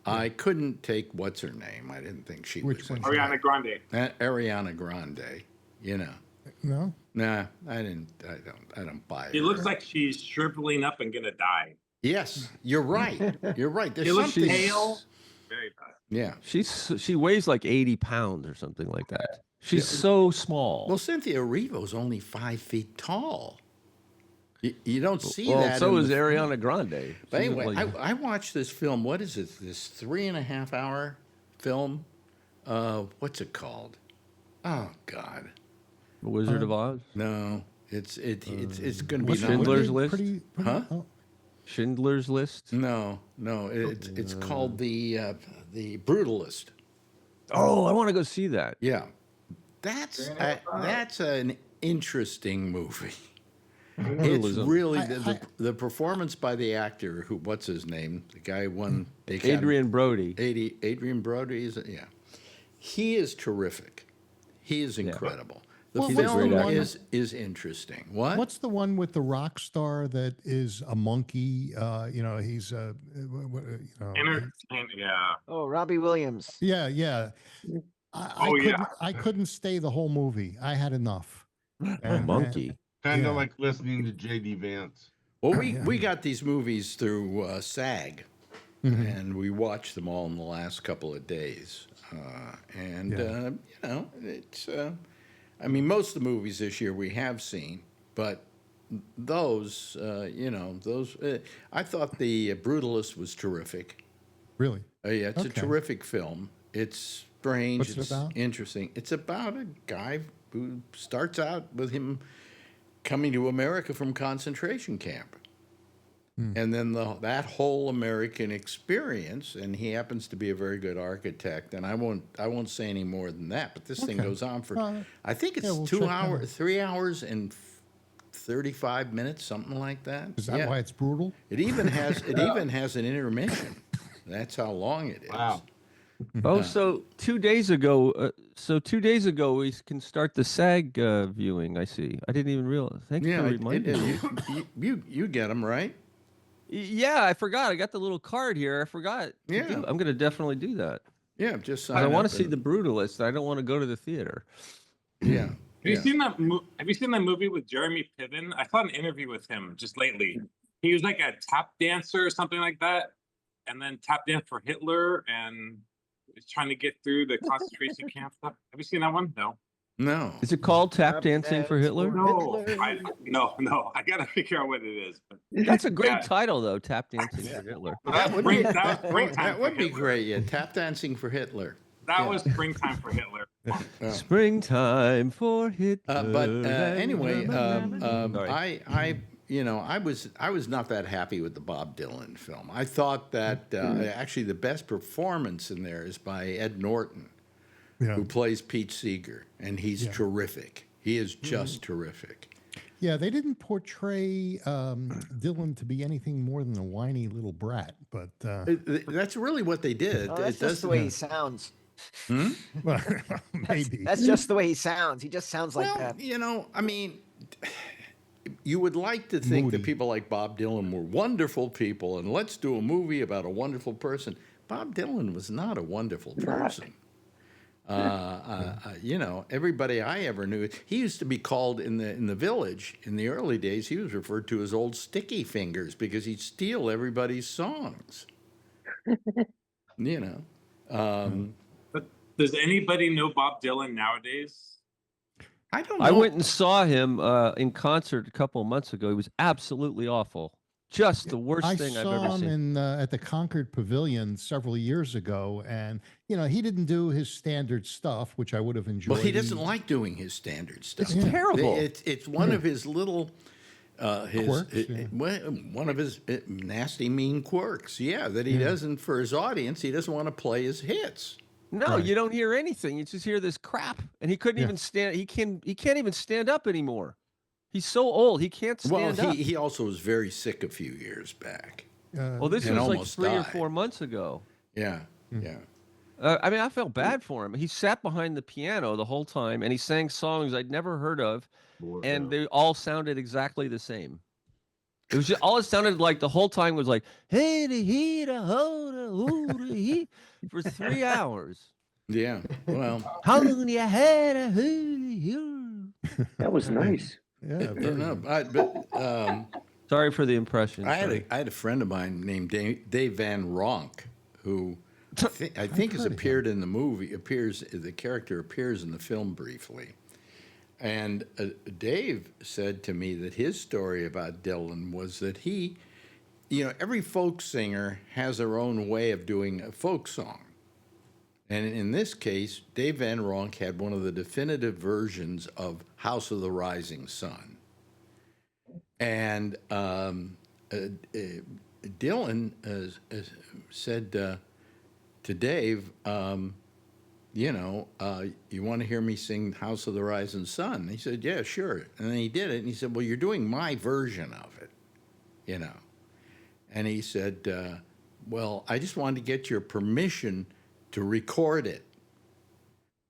I couldn't take what's her name. I didn't think she was Ariana Grande. Ariana Grande. You know. No. Nah, I don't buy it. It looks like she's shriveling up and gonna die. Yes, you're right. You're right. There's She looks something. pale. Very bad. Yeah. She weighs like 80 pounds or something like that. She's so small. Well, Cynthia Erivo's only 5 feet tall. You don't see well, that. so in is the film. Ariana Grande. But She's anyway, like- I watched this film. What is it? This 3.5-hour film? What's it called? Oh God. The Wizard of Oz? No, it's going to be Schindler's List? Huh? Schindler's List? No, it's called the Brutalist. Oh, I want to go see that. Yeah, that's an interesting movie. It's Brutalism. really the performance by the actor who, what's his name? The guy who won the Academy. Adrian Brody. Adrian Brody he is terrific. He is incredible. The Well, film what's is interesting. What? What's the one with the rock star that is a monkey? You know, he's Yeah. Oh, Robbie Williams. Yeah. I couldn't stay the whole movie. I had enough. Monkey. Kind of like listening to J.D. Vance. Well, we got these movies through SAG, and we watched them all in the last couple of days. You know, it's. I mean, most of the movies this year we have seen, but those, I thought the Brutalist was terrific. Really? Yeah, it's a terrific film. It's strange. What's it it's about? interesting. It's about a guy who starts out with him coming to America from concentration camp. And then that whole American experience, and he happens to be a very good architect. And I won't say any more than that. But this thing goes on for, I think it's 3 hours and 35 minutes, something like that. Is that why it's brutal? It even has an intermission. That's how long it is. Wow. Oh, so 2 days ago, we can start the SAG viewing. I see. I didn't even realize. Thanks for reminding me. You get them right. Yeah, I forgot. I got the little card here. I forgot. Yeah. I'm going to definitely do that. Yeah, just sign I want up to see The Brutalist. I don't want to go to the theater. Yeah. Have you seen that? Have you seen that movie with Jeremy Piven? I saw an interview with him just lately. He was like a tap dancer or something like that, and then tap dance for Hitler, and was trying to get through the concentration camp stuff. Have you seen that one? No. No. Is it called Tap Dancing for Hitler? No. No. I gotta figure out what it is. But That's a great title, though. Tap Dancing for Hitler. That would be Hitler. great. Yeah, tap dancing for Hitler. That was springtime for Hitler. Springtime for Hitler. But anyway, I was not that happy with the Bob Dylan film. I thought that actually the best performance in there is by Ed Norton, who plays Pete Seeger, and he's terrific. He is just terrific. Yeah, they didn't portray Dylan to be anything more than a whiny little brat, but that's really what they did. Oh, that's just the way he sounds. Well, maybe that's just the way he sounds. He just sounds like that. I mean, you would like to think that people like Bob Dylan were wonderful people, and let's do a movie about a wonderful person. Bob Dylan was not a wonderful person. Everybody I ever knew, he used to be called in the village in the early days. He was referred to as Old Sticky Fingers because he'd steal everybody's songs. But does anybody know Bob Dylan nowadays? I don't know. I went and saw him in concert a couple of months ago. He was absolutely awful. Just the worst thing I've ever seen. I saw him at the Concord Pavilion several years ago, and he didn't do his standard stuff, which I would have enjoyed. Well, he doesn't like doing his standard stuff. It's terrible. It's one of his little quirks, one of his nasty, mean quirks. Yeah, that he doesn't for his audience. He doesn't want to play his hits. No, you don't hear anything. You just hear this crap, and he couldn't even stand. He can't even stand up anymore. He's so old, he can't stand up. He also was very sick a few years back. Well, this was like 3 or 4 months ago. Yeah. I mean, I felt bad for him. He sat behind the piano the whole time, and he sang songs I'd never heard of, and they all sounded exactly the same. It was just, all it sounded like the whole time was like, hey, da, he, da, ho, da, hoo, da, he, for 3 hours. Yeah, well. How long you had a hoo, that was nice. Sorry for the impression. I had a friend of mine named Dave Van Ronk, who I think has appeared in the movie. The character appears in the film briefly, and Dave said to me that his story about Dylan was that he, every folk singer has their own way of doing a folk song. And in this case, Dave Van Ronk had one of the definitive versions of House of the Rising Sun. And Dylan said to Dave, you want to hear me sing House of the Rising Sun? And he said, yeah, sure. And then he did it, and he said, well, you're doing my version of it, And he said, well, I just wanted to get your permission to record it.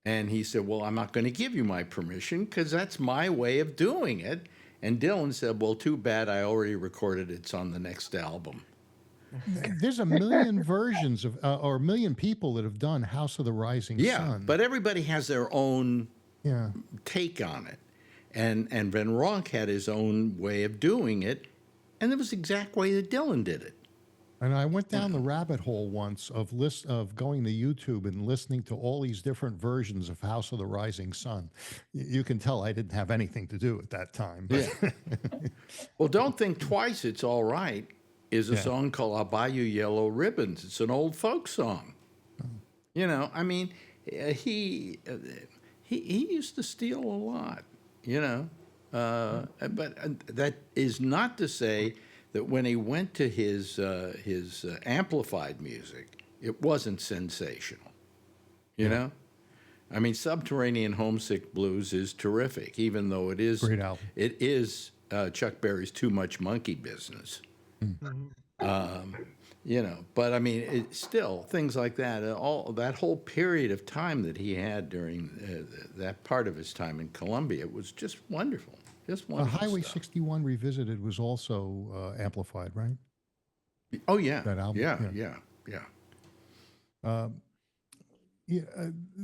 And he said, well, I'm not going to give you my permission because that's my way of doing it. And Dylan said, well, too bad, I already recorded it. It's on the next album. There's a million versions of, or a million people that have done House of the Rising Sun. Yeah, but everybody has their own take on it. And Van Ronk had his own way of doing it. And it was the exact way that Dylan did it. And I went down the rabbit hole once of going to YouTube and listening to all these different versions of House of the Rising Sun. You can tell I didn't have anything to do at that time. Yeah. Well, Don't Think Twice, It's All Right is a song called I'll Buy You Yellow Ribbons. It's an old folk song. I mean, he used to steal a lot, but that is not to say that when he went to his amplified music, it wasn't sensational. I mean, Subterranean Homesick Blues is terrific, even though it is great album. It is Chuck Berry's Too Much Monkey Business. Mm-hmm. But I mean, it's still things like that. All that whole period of time that he had during that part of his time in Columbia was just wonderful. Just wonderful. Highway stuff. 61 Revisited was also amplified, right? Oh yeah, That album. yeah.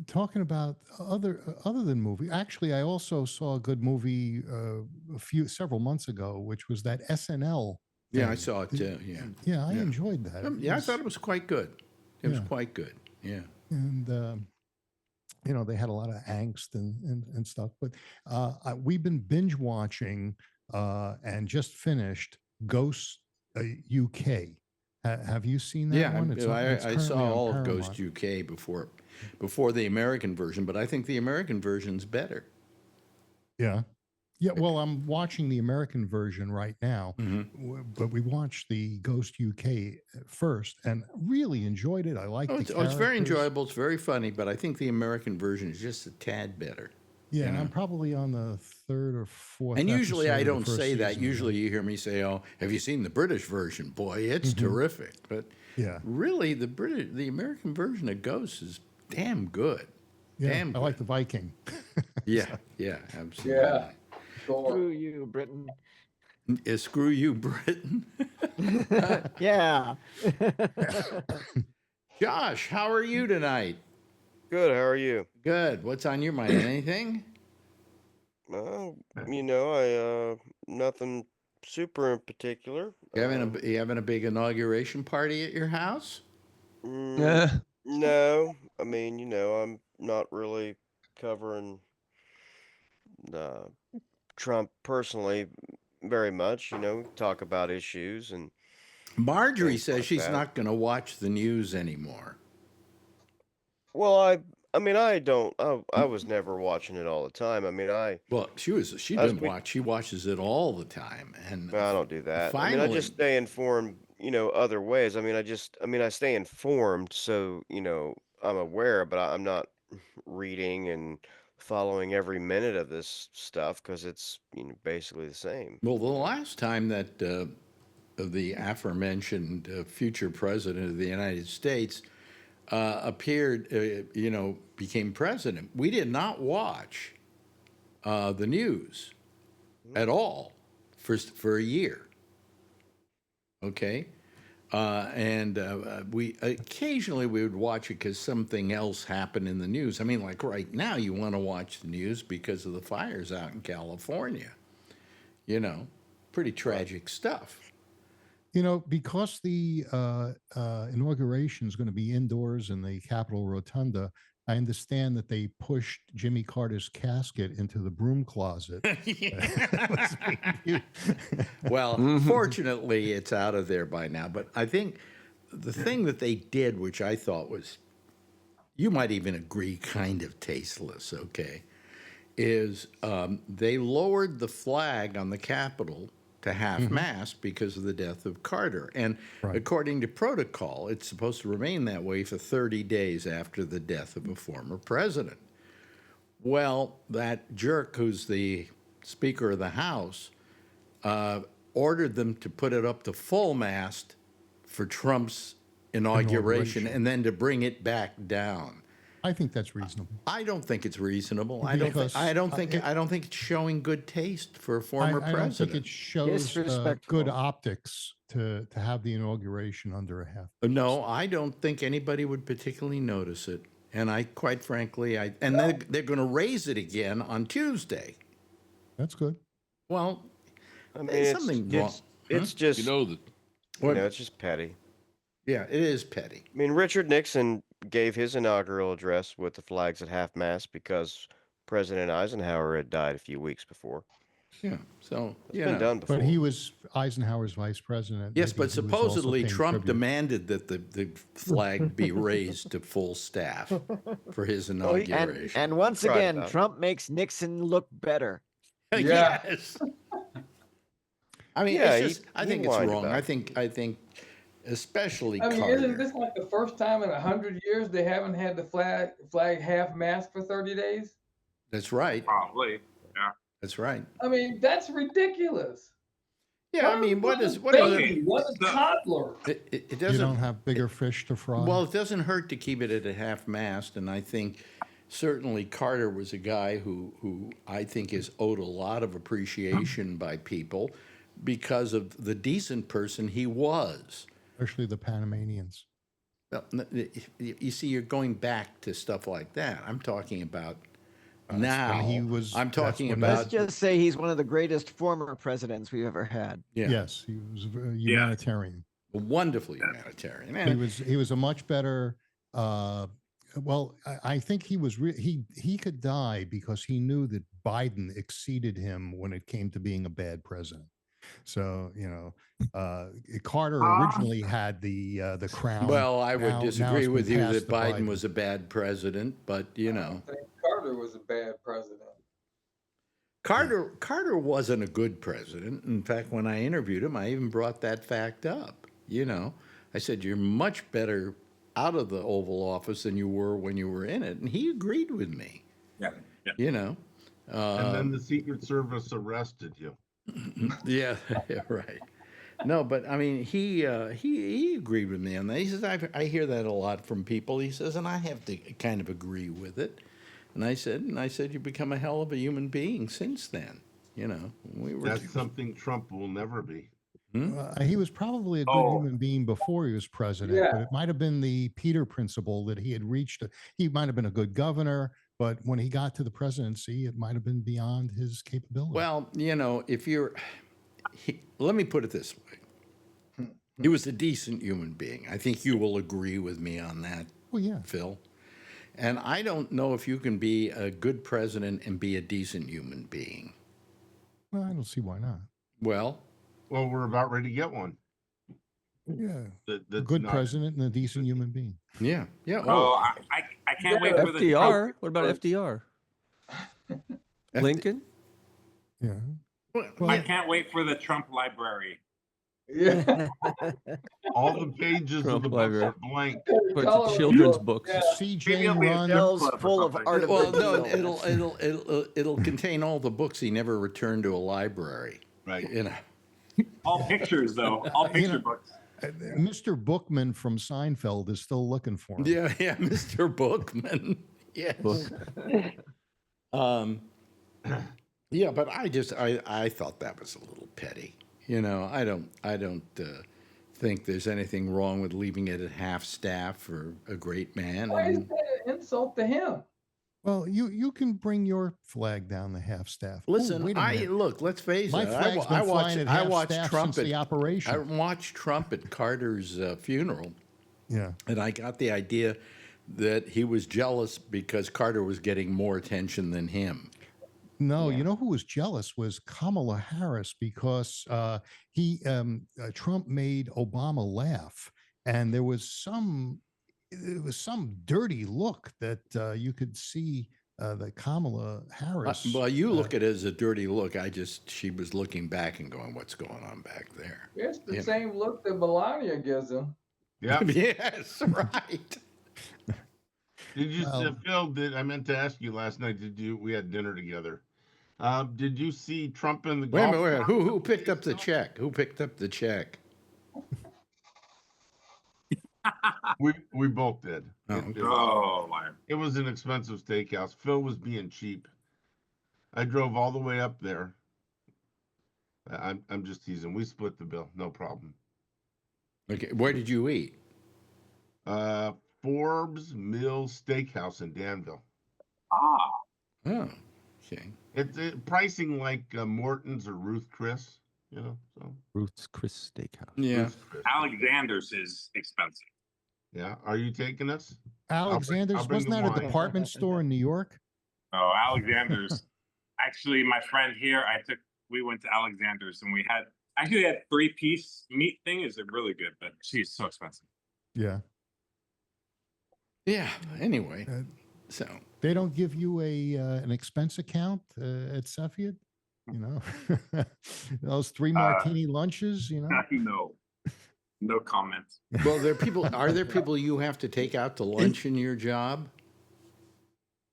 Talking about other than movie. Actually, I also saw a good movie several months ago, which was that SNL. Yeah, I thing. saw it too. Yeah. Yeah, I enjoyed that. I thought it was quite good. It was quite good. Yeah. And they had a lot of angst and stuff. But we've been binge watching and just finished Ghost UK. Have you seen that one? I saw all of Paramount. Ghost UK before the American version, but I think the American version's better. Yeah. Yeah, well, I'm watching the American version right now, but we watched the Ghost UK first and really enjoyed it. I liked the It's very characters. enjoyable. It's very funny, but I think the American version is just a tad better. Yeah, and I'm probably on the third or fourth. And usually I episode of the don't first say that. season. Usually you hear me say, "Oh, have you seen the British version? Boy, it's terrific." But yeah, really, the American version of Ghost is damn good. Yeah, Damn I good. like the Viking. Yeah, absolutely. Yeah. Screw you, Britain. Screw you, Britain. Yeah. Josh, how are you tonight? Good. How are you? Good. What's on your mind? Anything? Well, I nothing super in particular. You having a big inauguration party at your house? No, I'm not really covering Trump personally very much. Talk about issues and Marjorie things says like she's that. not going to watch the news anymore. Well, I don't. I was never watching it all the time. Well, she didn't watch. She watches it all the time, and I don't do that. I Finally, just stay informed, other ways. I stay informed, so, I'm aware, but I'm not reading and following every minute of this stuff because it's, basically the same. well, the last time that the aforementioned future president of the United States appeared, became president, we did not watch the news at all for a year. Okay. We occasionally we would watch it because something else happened in the news. I mean, like right now, you want to watch the news because of the fires out in California. Pretty tragic stuff. Because the inauguration is going to be indoors in the Capitol Rotunda, I understand that they pushed Jimmy Carter's casket into the broom closet. Well, fortunately, it's out of there by now. But I think the thing that they did, which I thought was, you might even agree, kind of tasteless, okay, is they lowered the flag on the Capitol to half-mast because of the death of Carter. And according to protocol, it's supposed to remain that way for 30 days after the death of a former president. Well, that jerk who's the Speaker of the House ordered them to put it up to full mast for Trump's inauguration and then to bring it back down. I think that's reasonable. I don't think it's reasonable. Because I don't think it's showing good taste for a former I president. don't think it shows Disrespectful. good optics to have the inauguration under a half. No, I don't think anybody would particularly notice it. And quite frankly, they're going to raise it again on Tuesday. That's good. Well, it's something wrong. It's just, that. it's just petty. Yeah, it is petty. Richard Nixon gave his inaugural address with the flags at half-mast because President Eisenhower had died a few weeks before. Yeah, so it's been done before. But he was Eisenhower's vice president. Yes, Maybe but he was also supposedly paying Trump tribute. demanded that the flag be raised to full staff for his inauguration. And once Right, again, though. Trump makes Nixon look better. Yes. I mean, Yeah, it's just, I he think it's whined wrong. about I think, especially I mean, Carter. isn't this like the first time in 100 years they haven't had the flag half mast for 30 days? That's right. Probably. Yeah. That's right. I mean, that's ridiculous. Yeah, I mean, what a is baby? it? What a toddler? It You doesn't. don't have bigger fish to fry. Well, it doesn't hurt to keep it at a half mast, and I think certainly Carter was a guy who I think is owed a lot of appreciation by people because of the decent person he was. Especially the Panamanians. Well, you see, you're going back to stuff like that. I'm talking about now. I'm talking about. Let's just say he's one of the greatest former presidents we've ever had. Yeah. Yes, he was a humanitarian. Wonderfully humanitarian. He was a much better. Well, I think he was. He could die because he knew that Biden exceeded him when it came to being a bad president. So Carter originally had the crown. Well, I would Now disagree it's with been you passed that to Biden was a bad president, but I think Carter was a bad president. Carter wasn't a good president. In fact, when I interviewed him, I even brought that fact up. I said, you're much better out of the Oval Office than you were when you were in it. And he agreed with me. Yeah. And then the Secret Service arrested you. Yeah, right. No, but I mean, he agreed with me on that. He says, I hear that a lot from people. He says, and I have to kind of agree with it. And I said, you become a hell of a human being since then. That's something Trump will never be. He was probably a good human being before he was president, Yeah. but it might have been the Peter principle that he had reached. He might have been a good governor, but when he got to the presidency, it might have been beyond his capability. Well, let me put it this way. He was a decent human being. I think you will agree with me on that, Phil. And I don't know if you can be a good president and be a decent human being. Well, I don't see why not. Well, we're about ready to get one. Yeah, a good president and a decent human being. Yeah. Oh, I can't wait for the FDR. What about FDR? Lincoln? Yeah. I can't wait for the Trump library. Yeah. All the pages of the books are blank. Bunch of children's books. CJ run Shelves full of art of Well, the no, deal. it'll contain all the books he never returned to a library. Right. All pictures, though. All picture books. Mr. Bookman from Seinfeld is still looking for him. Yeah, Mr. Bookman. Yes. Yeah, but I thought that was a little petty. I don't think there's anything wrong with leaving it at half staff for a great man. Why is that an insult to him? Well, you can bring your flag down the half staff. Listen, wait a minute. look. Let's face My it. flag's been flying at half watched staff Trump since the operation. I watched Trump at Carter's funeral. Yeah. And I got the idea that he was jealous because Carter was getting more attention than him. No, you know who was jealous was Kamala Harris because Trump made Obama laugh, and there was some dirty look that you could see that Kamala Harris. Well, you look at it as a dirty look. She was looking back and going, "What's going on back there?" It's the same look that Melania gives him. Yeah. Yes, right. Did you, Phil? I meant to ask you last night. We had dinner together. Did you see Trump in the Wait a golf? minute. Who picked up the check? Who picked up the check? We both did. Oh, It was an expensive steakhouse. Phil was being cheap. I drove all the way up there. I'm just teasing. We split the bill, no problem. Okay, where did you eat? Forbes Mills Steakhouse in Danville. Ah. Oh, okay. It's pricing like Morton's or Ruth Chris, So Ruth's Chris Steakhouse. Yeah. Alexander's is expensive. Yeah. Are you taking us? Alexander's, I'll bring wasn't that the a wine. department store in New York? Oh, Alexander's. Actually, my friend here, we went to Alexander's and we had 3-piece meat thing is really good, but she's so expensive. Yeah. Yeah. Anyway, so they don't give you an expense account at Cepheid? Those 3 martini lunches, No comments. Well, are there people you have to take out to lunch in your job?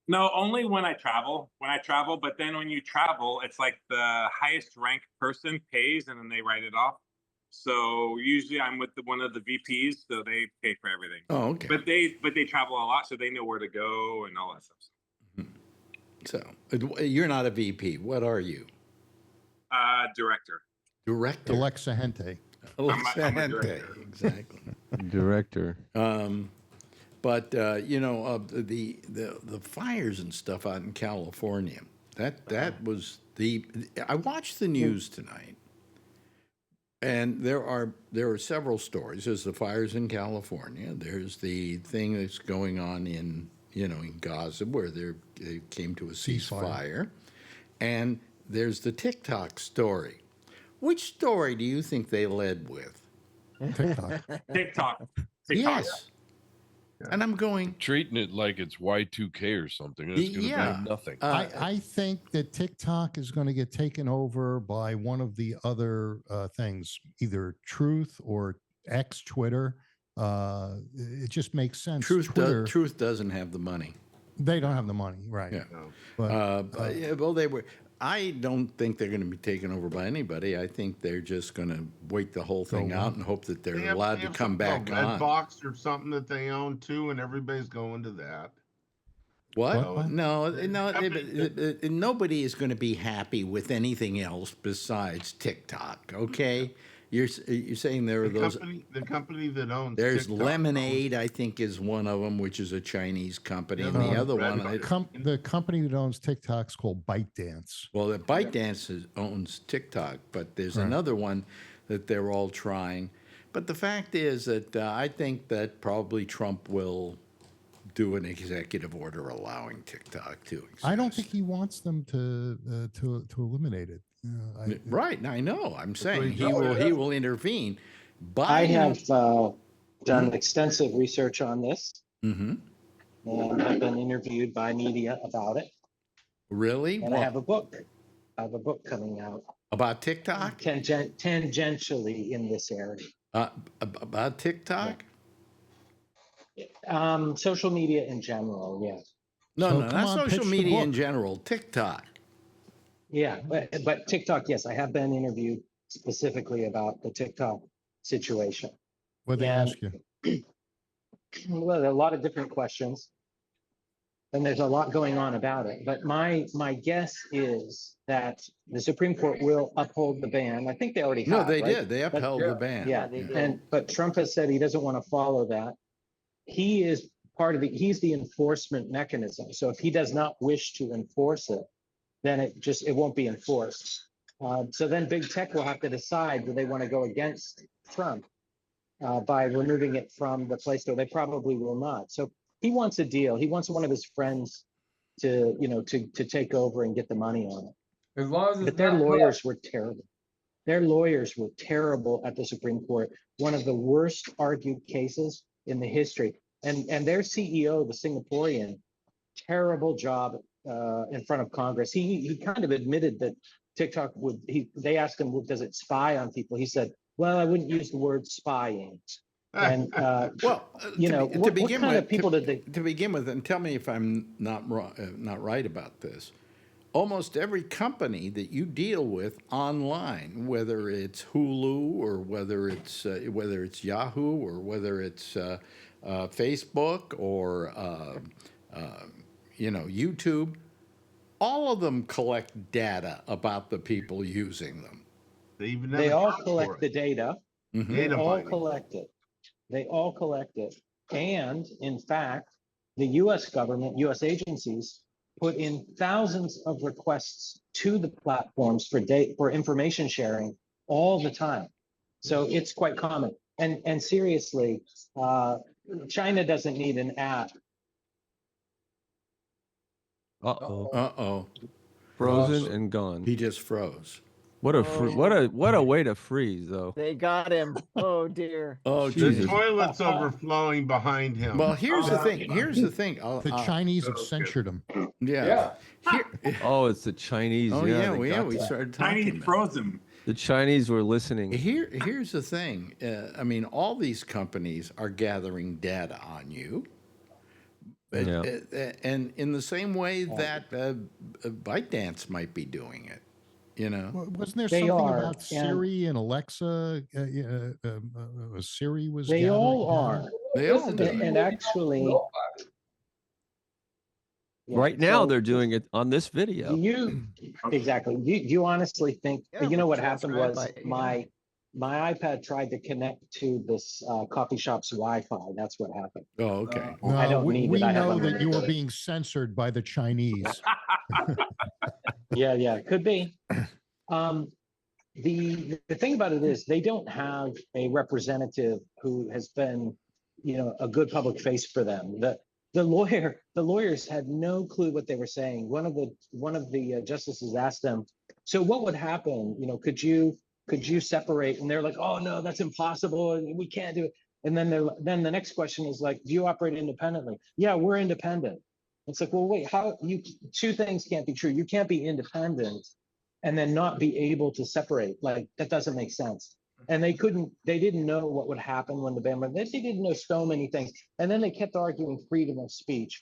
No, only when I travel. When I travel, but then when you travel, it's like the highest ranked person pays, and then they write it off. So usually I'm with one of the VPs, so they pay for everything. Oh, okay. But they travel a lot, so they know where to go and all that stuff. So you're not a VP. What are you? Director. Director. Alexa Hente. Alexa I'm a Hente. director. Exactly. Director. But the fires and stuff out in California. That was I watched the news tonight, and there are several stories. There's the fires in California. There's the thing that's going on in Gaza, where they came to a ceasefire, and there's the TikTok story. Which story do you think they led with? TikTok. Yes. And I'm going treating it like it's Y2K or something. It's going to be nothing. I think that TikTok is going to get taken over by one of the other things, either Truth or X, Twitter. It just makes sense. Truth doesn't have the money. They don't have the money, right? Yeah. But, well, they were. I don't think they're going to be taken over by anybody. I think they're just going to wait the whole thing out and hope that they're allowed to come back on. Redbox or something that they own too, and everybody's going to that. What? No. Nobody is going to be happy with anything else besides TikTok. Okay. You're saying there are the company that owns there's TikTok Lemonade, I think, is one of them, which is a Chinese company, and the other one, the company that owns TikTok is called ByteDance. Well, the ByteDance owns TikTok, but there's another one that they're all trying. But the fact is that I think that probably Trump will do an executive order allowing TikTok to exist. I don't think he wants them to eliminate it. Right, I know. I'm saying he will intervene. But I have done extensive research on this, and I've been interviewed by media about it. Really? And I have a book. I have a book coming out about TikTok, tangentially in this area. About TikTok. Social media in general, yes. No, not social media in general. TikTok. Yeah, but TikTok, yes, I have been interviewed specifically about the TikTok situation. What did they ask you? Well, there are a lot of different questions, and there's a lot going on about it. But my guess is that the Supreme Court will uphold the ban. I think they already have. No, they right? did. They upheld the ban. Yeah, but Trump has said he doesn't want to follow that. He is part of he's the enforcement mechanism. So if he does not wish to enforce it, then it won't be enforced. So then big tech will have to decide, do they want to go against Trump by removing it from the Play Store? They probably will not. So he wants a deal. He wants one of his friends to take over and get the money on it. As long as it's but their lawyers were terrible. Their lawyers were terrible at the Supreme Court. One of the worst argued cases in the history. And their CEO, the Singaporean, terrible job in front of Congress. He kind of admitted that TikTok they asked him, does it spy on people? He said, well, I wouldn't use the word spying. And what kind of people did they? To begin with, and tell me if I'm not right about this. Almost every company that you deal with online, whether it's Hulu or whether it's Yahoo or whether it's Facebook or YouTube, all of them collect data about the people using them. They all collect the data. Mm-hmm. They all collect it. They all collect it. And in fact, the U.S. government, U.S. agencies put in thousands of requests to the platforms for information sharing all the time. So it's quite common. And seriously, China doesn't need an app. Frozen and gone. He just froze. What a way to freeze, though. They got him. Oh dear. Oh, the toilet's overflowing behind him. Well, here's the thing. The Chinese have censored him. Yeah. Oh, it's the Chinese. Oh yeah, we started talking. Chinese frozen. The Chinese were listening. Here's the thing. I mean, all these companies are gathering data on you. Yeah. And in the same way that ByteDance might be doing it, you know. Wasn't there They something are, about Siri and Alexa? Siri was They gathering all data? are. They all Listen do to it. people, And you don't actually, know about it. yeah, Right now, so they're doing it on this do video. you exactly? Do you honestly think? Yeah, You know we're what happened transcribed was by AI. my iPad tried to connect to this coffee shop's Wi-Fi. That's what happened. Oh, okay. I No, don't need it. we I have know that you were unlimited. being censored by the Chinese. Yeah, could be. The thing about it is they don't have a representative who has been, a good public face for them. The lawyers had no clue what they were saying. One of the justices asked them, "So what would happen? Could you separate?" And they're like, "Oh no, that's impossible. We can't do it." And then the next question is like, "Do you operate independently?" "Yeah, we're independent." It's like, well, wait, two things can't be true. You can't be independent and then not be able to separate. Like, that doesn't make sense. And they didn't know what would happen when the ban went. They didn't know so many things. And then they kept arguing freedom of speech.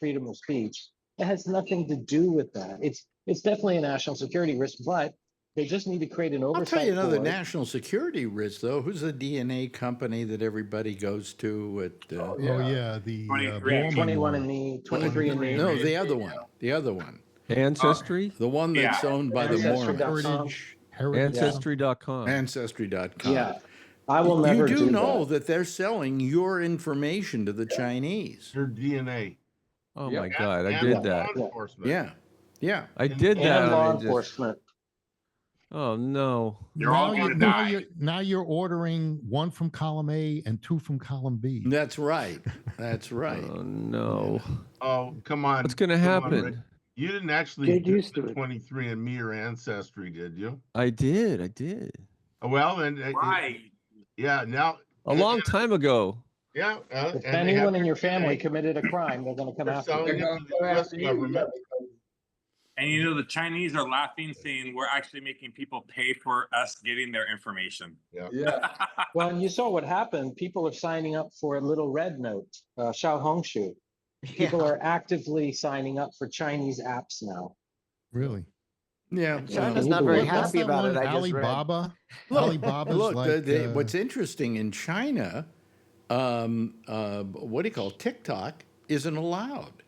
It has nothing to do with that. It's definitely a national security risk, but they just need to create an I'll oversight tell you another board. national security risk, though. Who's the DNA company that everybody goes to at? Oh yeah, the 23andMe. Mormon 21andMe, one. 23andMe. No, the other one. The other one. Ancestry? The one that's owned by the Mormons. Ancestry.com. Ancestry.com. Ancestry.com. Yeah, I will never You do do know that. that they're selling your information to the Chinese. Your DNA. Oh Yep. my God, I And did law that. enforcement. Yeah. I did And that. law I mean, enforcement. oh no. You're all going to die. Now you're ordering one from column A and two from column B. That's right. That's right. Oh no. Oh, come on. What's gonna come on, happen? Rick. You didn't actually Get do used the to it. 23andMe or Ancestry, did you? I did. Well, then, Right. yeah, now, A long time ago. yeah. If and they have anyone in your DNA. family committed a crime, they're going to come They're after you. selling They're it gonna to the come U.S. after you, government. yeah, because And you know, the Chinese are laughing, saying we're actually making people pay for us getting their information. yeah. Well, and you saw what happened. People are signing up for a little red note, Xiao Hongshu. People are actively signing up for Chinese apps now. Really? Yeah. China's well, not very what's happy that about one? it. I just read. Alibaba. Look, Alibaba's look. like What's interesting in China, what do you call it? TikTok isn't allowed.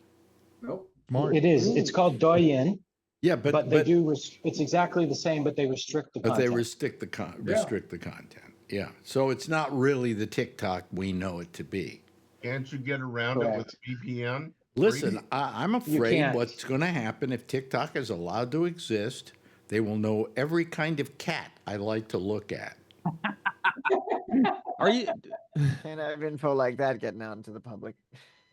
Nope. smart. It is. It's called Douyin. Yeah, But they do. It's exactly the same, but they restrict the But content. they restrict the content. Yeah. So it's not really the TikTok we know it to be. Can't you get around it with VPN? Listen, I'm afraid can't. what's going to happen if TikTok is allowed to exist, they will know every kind of cat I like to look at. Are you? Can't have info like that getting out into the public.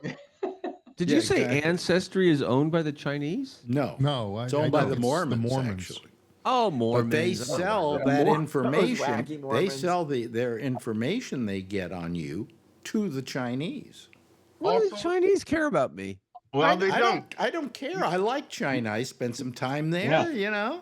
Did Yeah, you say exactly. Ancestry is owned by the Chinese? No. No, It's owned by think the it's Mormons, The Mormons. actually. Oh, Mormons. But they Oh, sell my that God. information. wacky They Mormons. sell their information they get on you to the Chinese. What do the Chinese care about me? Well, they don't. I don't care. I like China. I spent some time there. Yeah. You know.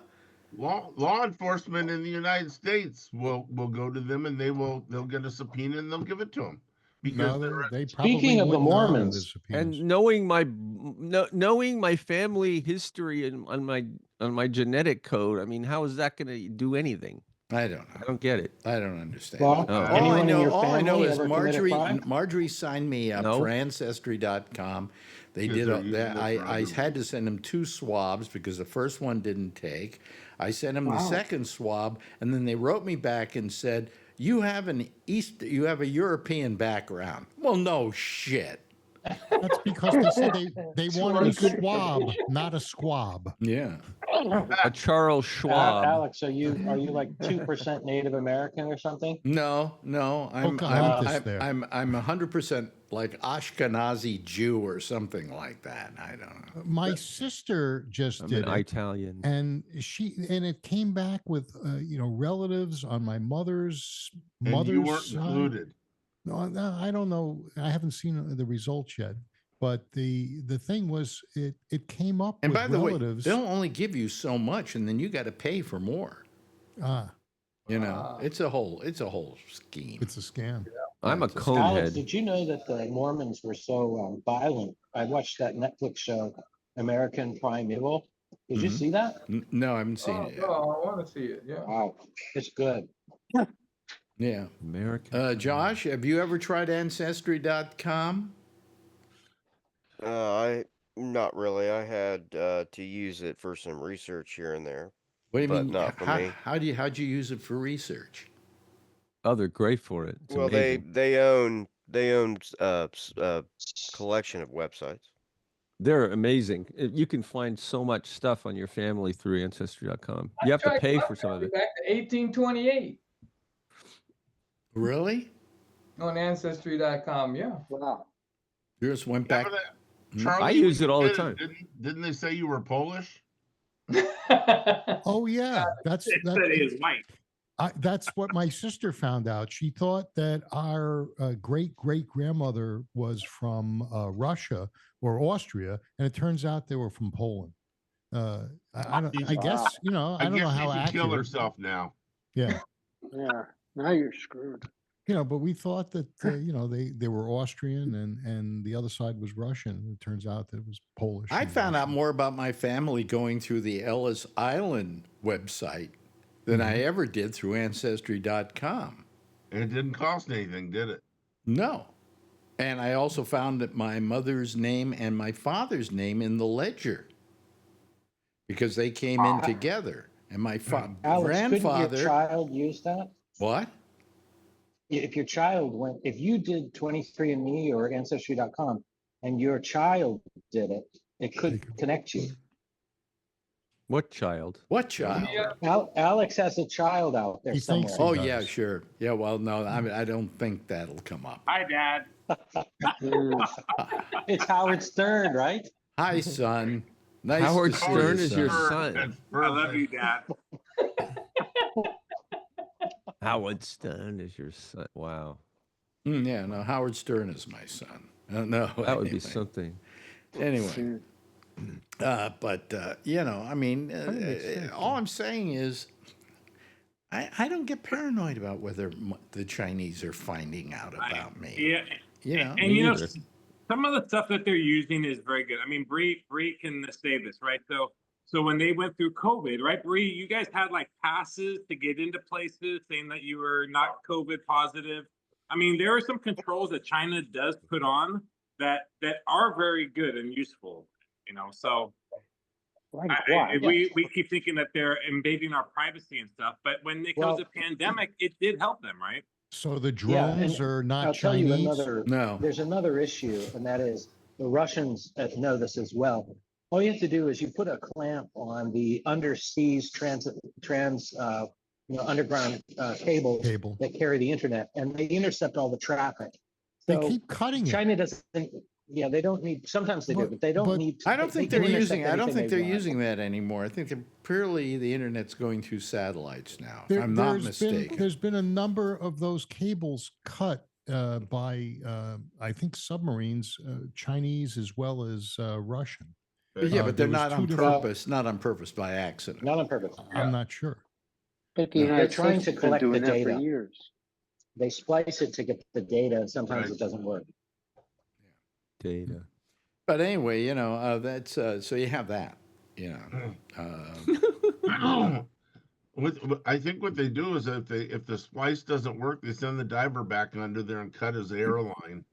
Law enforcement in the United States will go to them and they'll get a subpoena and they'll give it to them because No, they probably Speaking of the wouldn't honor the Mormons, subpoenas. And knowing my family history and on my genetic code, I mean, how is that going to do anything? I don't know. I don't get it. I don't understand. Well, Oh. anyone in your All I know family is ever commit a crime? Marjorie signed me up No. for Ancestry.com. They Because did. they're using it for I other had to send them 2 swabs because the first one didn't take. I sent them the second swab, and then they wrote me back and said, "You have you have a European background." Well, no shit. That's because they said they wanted a swab, not a squab. Yeah. A Charles Schwab. Alex, are you like 2% Native American or something? No, I'm Pocahontas there. 100% like Ashkenazi Jew or something like that. I don't know. My sister just I'm did an it, Italian. and it came back with relatives on my mother's and you weren't mother's side. included. No, I don't know. I haven't seen the results yet. But the thing was, it came up And with by the relatives. way, they'll only give you so much, and then you got to pay for more. Ah, You know, it's a whole scheme. it's a scam. I'm a That's Alex, conehead. did you know that the Mormons were so violent? I watched that Netflix show, American Primeval. Did you Mhm. see that? No, I haven't seen Oh, it no, yet. I want to see it. Yeah. Wow, it's good. Yeah. American. Josh, have you ever tried Ancestry.com? I not really. I had to use it for some research here and there, What do you but mean? not for me. How'd you use it for research? Oh, they're great for it. It's Well, amazing. they own collection of websites. They're amazing. You can find so much stuff on your family through Ancestry.com. You have to Tracked pay my for some of family it. back to 1828 Really? on Ancestry.com. Yeah. Wow. Yours went back. Charlie, I use when it all you the did time. Didn't they say you were Polish? Oh yeah, that's It said he is white. that's what my sister found out. She thought that our great great grandmother was from Russia or Austria, and it turns out they were from Poland. I don't. I guess I I don't know guess how she can kill accurate. herself now. Yeah. Yeah. Now you're screwed. But we thought that they were Austrian and the other side was Russian. It turns out that it was Polish. I and found out Russian. more about my family going through the Ellis Island website than I ever did through Ancestry.com. And it didn't cost anything, did it? No. And I also found that my mother's name and my father's name in the ledger because they came in together. And my Alex, couldn't grandfather. your child use that? What? If your child went, if you did 23andMe or Ancestry.com and your child did it, it could connect you. What child? What child? Alex has a child out there He somewhere. thinks he Oh, does. yeah, sure. Yeah, well, no, I don't think that'll come up. Hi, Dad. It's Howard Stern, right? Hi, son. Nice Howard to see Stern you, is your son. son. I love you, Dad. Howard Stern is your son. Wow. Yeah, no, Howard Stern is my son. No, That would be anyway. something. Anyway, but I mean, all I'm saying is, I don't get paranoid about whether the Chinese are finding out about me. Yeah. And Me you know, either. some of the stuff that they're using is very good. I mean, Bree can say this, right? So when they went through COVID, right, Bree, you guys had like passes to get into places saying that you were not COVID positive. I mean, there are some controls that China does put on that are very good and useful, so we keep thinking that they're invading our privacy and stuff, but when it comes to pandemic, it did help them, right? So the drones are not I'll tell Chinese. you there's another issue, and that is the Russians know this as well. All you have to do is you put a clamp on the underseas underground cables that carry the internet, and they intercept all the traffic. So they keep cutting it. China doesn't. Yeah, they don't need. Sometimes they do, but they don't need. I don't think they they're can using. intercept I don't anything think they they're want. using that anymore. I think purely the internet's going through satellites now. If There- I'm not there's mistaken. There's been a number of those cables cut by, I think, submarines, Chinese as well as Russian. Yeah, but they're there was not two on different- purpose. Not on purpose by accident. Not on purpose. I'm not sure. But the They're United trying States to has been collect the doing that for data. years. They splice it to get the data, and sometimes Right. it doesn't work. Data. But anyway, that's so you have that. I think what they do is if the splice doesn't work, they send the diver back under there and cut his airline.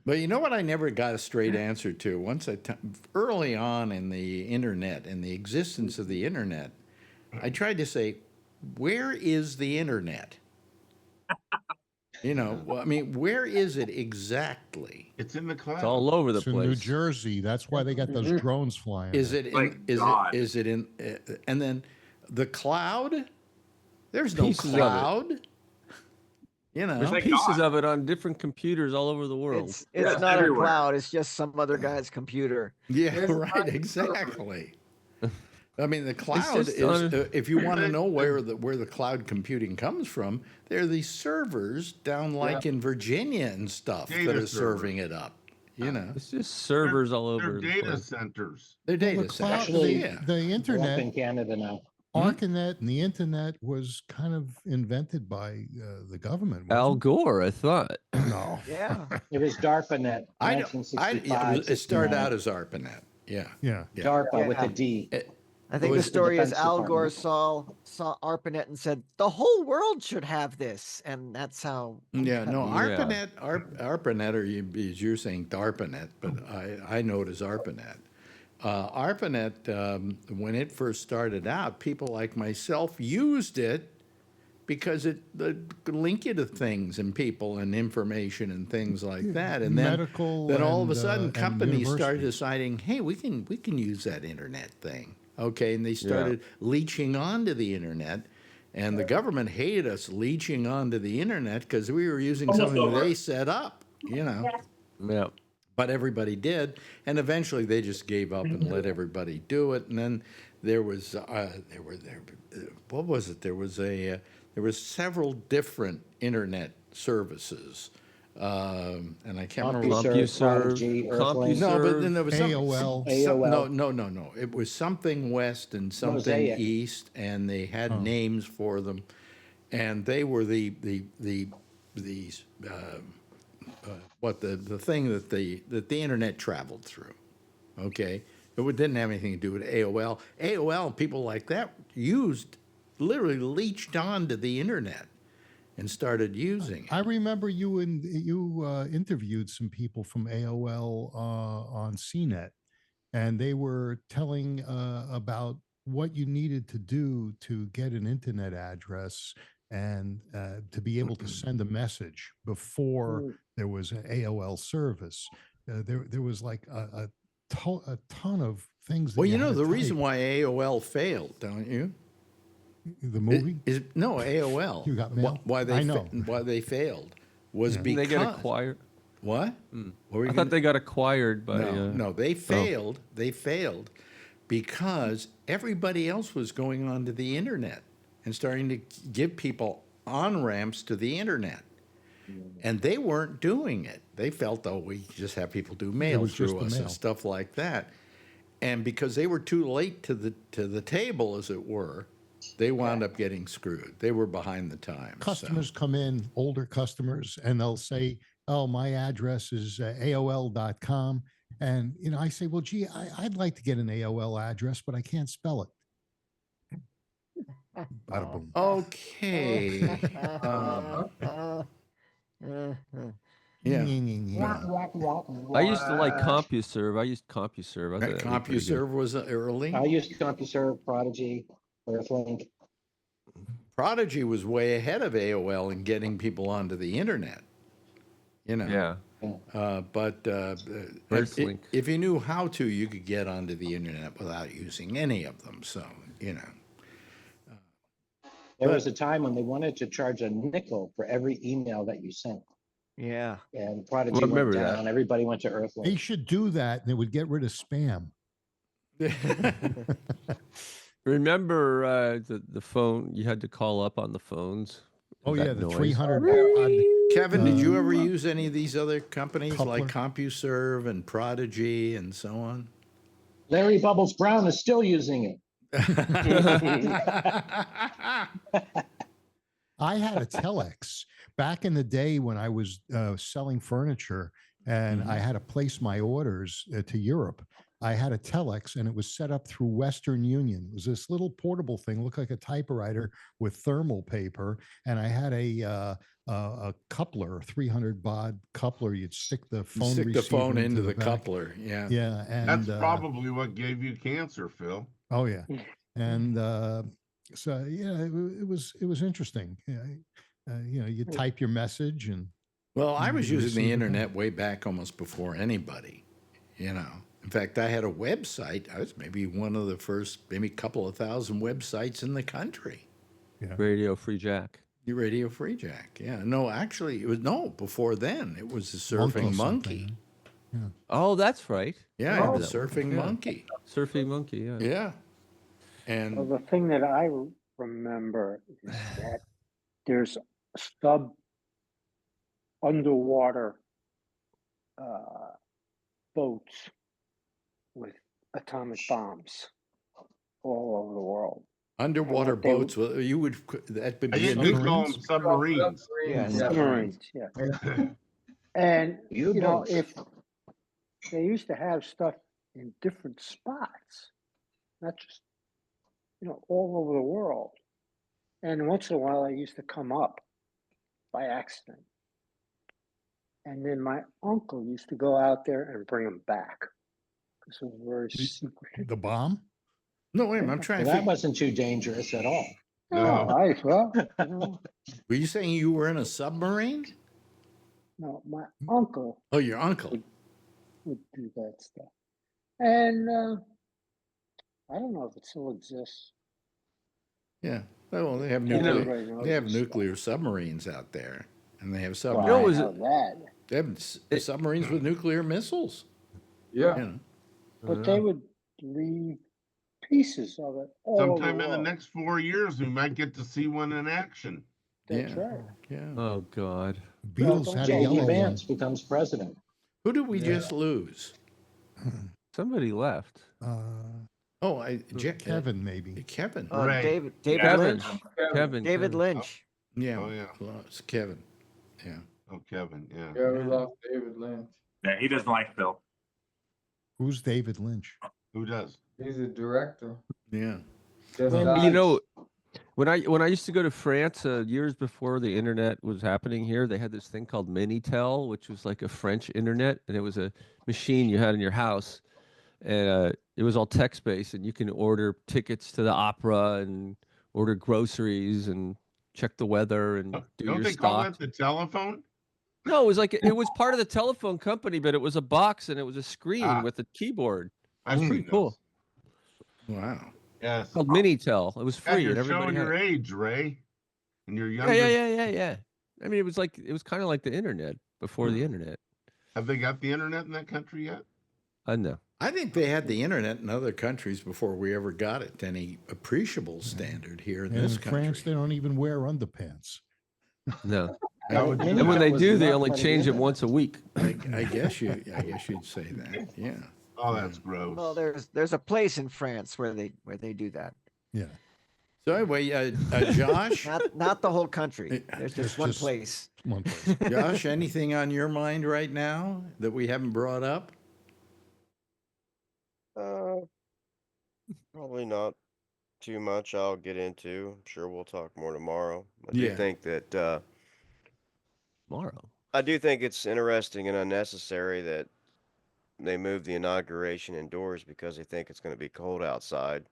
But you know what I never got a straight answer to? Early on in the internet and the existence of the internet, I tried to say, where is the internet? I mean, where is it exactly? It's in the cloud. It's all over the It's in place. New Jersey. That's why they got those drones flying. Is there. it in, is it in and then the cloud? There's no Pieces of it. cloud. There's pieces of it on different computers all over the world. It's not everywhere. A cloud. It's just some other guy's computer. Yeah, right. Exactly. I mean, the cloud just is. If you want to know where the cloud computing comes from, there are these servers down like in Virginia and stuff that Data are serving it up. It's just servers all over. They're the data place. centers. They're data the cloud, centers. Actually, yeah. the They're up internet. in Canada now. ARCANET and the internet was kind of invented by the government. Al Wasn't Gore, I thought. it? No. Yeah. It was DARPANET, I, it 1965, started 69. out as ARPANET. Yeah. Yeah. Yeah. DARPA with Yeah. a D. I think the was the story is Defense Al Gore Department. saw ARPANET and said the whole world should have this, and that's how. Yeah, no, Yeah. ARPANET, or as you're saying, DARPANET, but I know it as ARPANET. ARPANET, when it first started out, people like myself used it because it could link you to things and people and information and things like that. And then, Medical all of a and, sudden, and companies started universities. deciding, hey, we can use that internet thing. Okay, and they started leeching onto the internet. And the government hated us leeching onto the internet because we were using something they set up, Yeah. But everybody did, and eventually they just gave up and let everybody do it. And then there was what was it? There was several different internet services, and I can't remember. CompuServe, Prodigy, Earthlink. No, but then there was AOL. No. It was something west and something Mosaic. east, and they had names for them, and they were the thing that the internet traveled through. Okay, it didn't have anything to do with AOL. AOL, people like that literally leached onto the internet and started using it. I remember you interviewed some people from AOL on CNET, and they were telling about what you needed to do to get an internet address and to be able to send a message before there was an AOL service. There was like a ton of things. That Well, you had to the reason type. why AOL failed, don't you? The movie? No, AOL. You got mail? Why they I know. why they failed was Didn't because they get acquired? What? What were you I gonna- thought they got acquired by. No, they failed. They failed because everybody else was going onto the internet and starting to give people on ramps to the internet. And they weren't doing it. They felt, oh, we just have people do mail was just through the us mail. and stuff like that. And because they were too late to the table, as it were, they wound up getting screwed. They were behind the times. so. Customers come in, older customers, and they'll say, oh, my address is AOL.com. And, I say, well, gee, I'd like to get an AOL address, but I can't spell it. Bada boom. Okay. Yeah. I used to like CompuServe. I used CompuServe. I thought that was pretty good. CompuServe was early. I used CompuServe, Prodigy, Earthlink. Prodigy was way ahead of AOL in getting people onto the internet. Yeah. But Earthlink. if you knew how to, you could get onto the internet without using any of them. So, There was a time when they wanted to charge a nickel for every email that you sent. Yeah. And Prodigy Well, I went remember that. down. Everybody went to They Earthlink. should do that, and it would get rid of spam. Remember the phone? You had to call up on the phones. Oh, That yeah, the noise. 300 Kevin, did you ever use any of these other companies like Coupler. CompuServe and Prodigy and so on? Larry Bubbles Brown is still using it. I had a telex back in the day when I was selling furniture, and I had to place my orders to Europe. I had a telex, and it was set up through Western Union. It was this little portable thing, looked like a typewriter with thermal paper, and I had a coupler, 300 baud coupler. You'd stick the phone Stick the receiver phone into the back. coupler. Yeah. Yeah, and That's probably what gave you cancer, Phil. oh yeah, and so yeah, it was interesting. You type your message and. Well, I was you using the receive it back. internet way back almost before anybody, In fact, I had a website. I was maybe one of the first, maybe a couple of thousand websites in the country. Radio Free Jack. Radio Free Jack, yeah. No, actually, it was, before then. It was the Surfing Monkey. Oh, that's right. Yeah, I remember the that one. Surfing Yeah. Monkey. Surfing Monkey, yeah. Yeah. And Well, the thing that I remember is that there's underwater boats with atomic bombs all over the world. Underwater they- boats. Well, you would. That would I be a used to new. call them submarines. Yeah, submarines, yeah. And, you know, U-boats. if they used to have stuff in different spots, not just, you know, all over the world. And once in a while, they used to come up by accident. And then my uncle used to go out there and bring them back. Because it was very secret. The bomb? No, wait a minute. I'm trying Well, to that figure. wasn't too dangerous at all. No, well, you know, Were you saying you were in a submarine? no, my uncle Oh, your uncle. would do that stuff. And I don't know if it still exists. Yeah. Well, they have Yeah, nuclear. everybody knows They have this nuclear submarines out there, and they have Well, submarines. know, I was know it- that. They have submarines with nuclear missiles. Yeah. You know. But they would leave pieces of it all over Sometime the in the world. next 4 years, we might get to see one in action. That's Yeah. right. Yeah. Oh God. Beatles had a J.D. yellow one. Vance becomes president. Who did we just lose? Somebody left. Oh, Kevin, maybe. Kevin. Ray. David Kevin. Lynch. Kevin. David Lynch. Yeah. Oh, yeah. Close. Kevin. Yeah. Oh, Kevin, yeah. Yeah, we lost David Lynch. Yeah, he doesn't like Phil. Who's David Lynch? Who does? He's a director. Yeah. Just You died. know, when I used to go to France years before the internet was happening here, they had this thing called Minitel, which was like a French internet, and it was a machine you had in your house, and it was all text based, and you can order tickets to the opera and order groceries and check the weather and do Don't your they call stock. that the telephone? No, it was like it was part of the telephone company, but it was a box and it was a screen Ah. with a keyboard. I've It was pretty seen cool. Wow. Yes. Called Minitel. It was Yeah, free, you're and everybody showing had your it. age, Ray. And you're Yeah, younger. yeah. I mean, it was kind of like the internet before the internet. Have they got the internet in that country yet? I know. I think they had the internet in other countries before we ever got it to any appreciable standard here in And this in country. France, they don't even wear underpants. No. That would- And when they was do, they not only part of change the it once a week. I guess you'd say that. Yeah. Oh, that's gross. Well, there's a place in France where they do that. Yeah. So anyway, Josh, Not the whole country. There's just one just- place. One place. Josh, anything on your mind right now that we haven't brought up? Probably not too much I'll get into. I'm sure we'll talk more tomorrow. I do Yeah. think that Tomorrow. I do think it's interesting and unnecessary that they moved the inauguration indoors because they think it's going to be cold outside.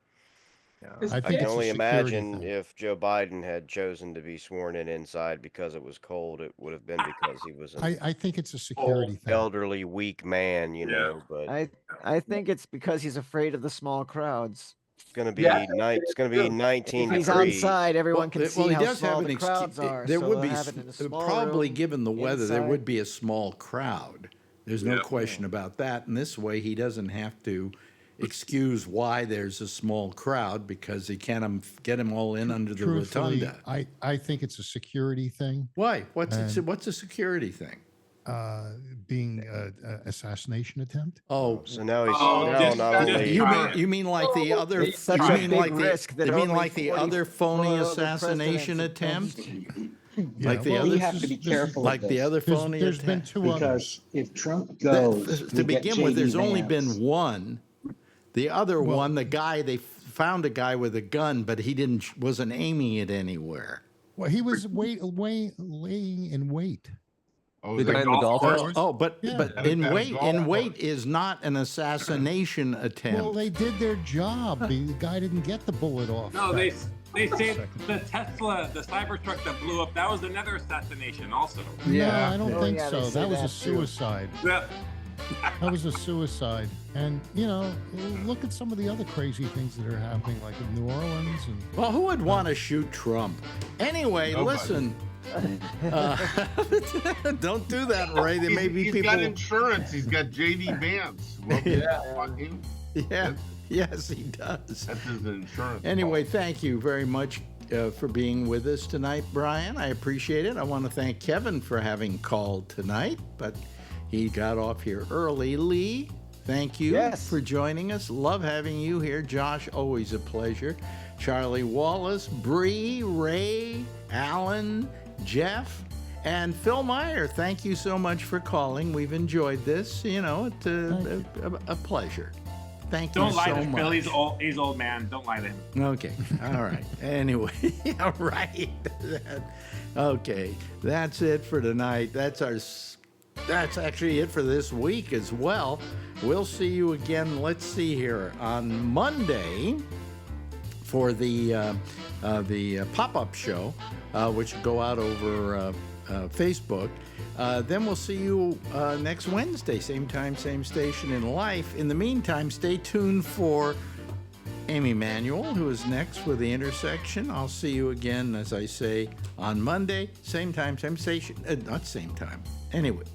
It's I I think can it's a only security imagine thing. if Joe Biden had chosen to be sworn in inside because it was cold, it would have been because he was an I think it's a security thing. elderly, weak man, you know. But I think it's because he's afraid of the small crowds. it's going to be Yeah, It's going to be 19 If he's degrees. outside, everyone can see he how does small have the an crowds are. There so would they'll be have it in a small probably, room, given the weather, there inside. would be a small crowd. There's no question about that. And this way, he doesn't have to excuse why there's a small crowd because he can't get them all in under the Truthfully, rotunda. I think it's a security thing. Why? What's a security thing? Being assassination attempt. Oh, So now he's Oh, now just- not just- only you mean like the other? It's such you a mean big like risk that you mean only like the 40 other phony other assassination presidents attempt? Yeah, Like the well, other, we have to be careful like with the this. other There's, phony there's been attempt. two Because others. if Trump goes, To begin with, there's only been one. The other Well- one, the guy they found a guy with a gun, but he wasn't aiming it anywhere. Well, he was laying in wait. Oh, The is that guy in the golf golf course? Oh, but Yeah. but That is in that wait golf course. is not an assassination attempt. Well, they did their job. The guy didn't get the bullet off. No, they say Second. the Tesla, the Cybertruck that blew up, that was another assassination also. No, I don't Oh, think yeah, they so. say That was a that too. suicide. Yeah. That was a suicide. And look at some of the other crazy things that are happening, like in New Orleans and. Well, who would want to shoot Trump? Anyway, Nobody. listen. Don't do that, Ray. There may be He's people. got insurance. He's got JD Vance. Well, fucking, Yeah, yes, he does. that's his insurance. Anyway, thank you very much for being with us tonight, Brian. I appreciate it. I want to thank Kevin for having called tonight, but he got off here early. Lee, thank you Yes. for joining us. Love having you here. Josh, always a pleasure. Charlie Wallace, Bree, Ray, Alan, Jeff, and Phil Meyer. Thank you so much for calling. We've enjoyed this. It's a pleasure. Thank you Don't lie so to much. Phil. He's old man. Don't lie to him. Okay. All right. Anyway, all right. Okay. That's it for tonight. That's actually it for this week as well. We'll see you again. Let's see here on Monday for the pop-up show, which will go out over Facebook. Then we'll see you next Wednesday, same time, same station in life. In the meantime, stay tuned for Amy Manuel, who is next with The Intersection. I'll see you again, as I say, on Monday, same time, same station. Not same time. Anyway,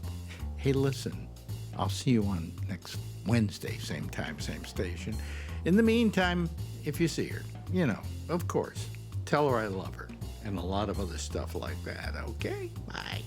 hey, listen, I'll see you on next Wednesday, same time, same station. In the meantime, if you see her, of course, tell her I love her and a lot of other stuff like that. Okay? Bye.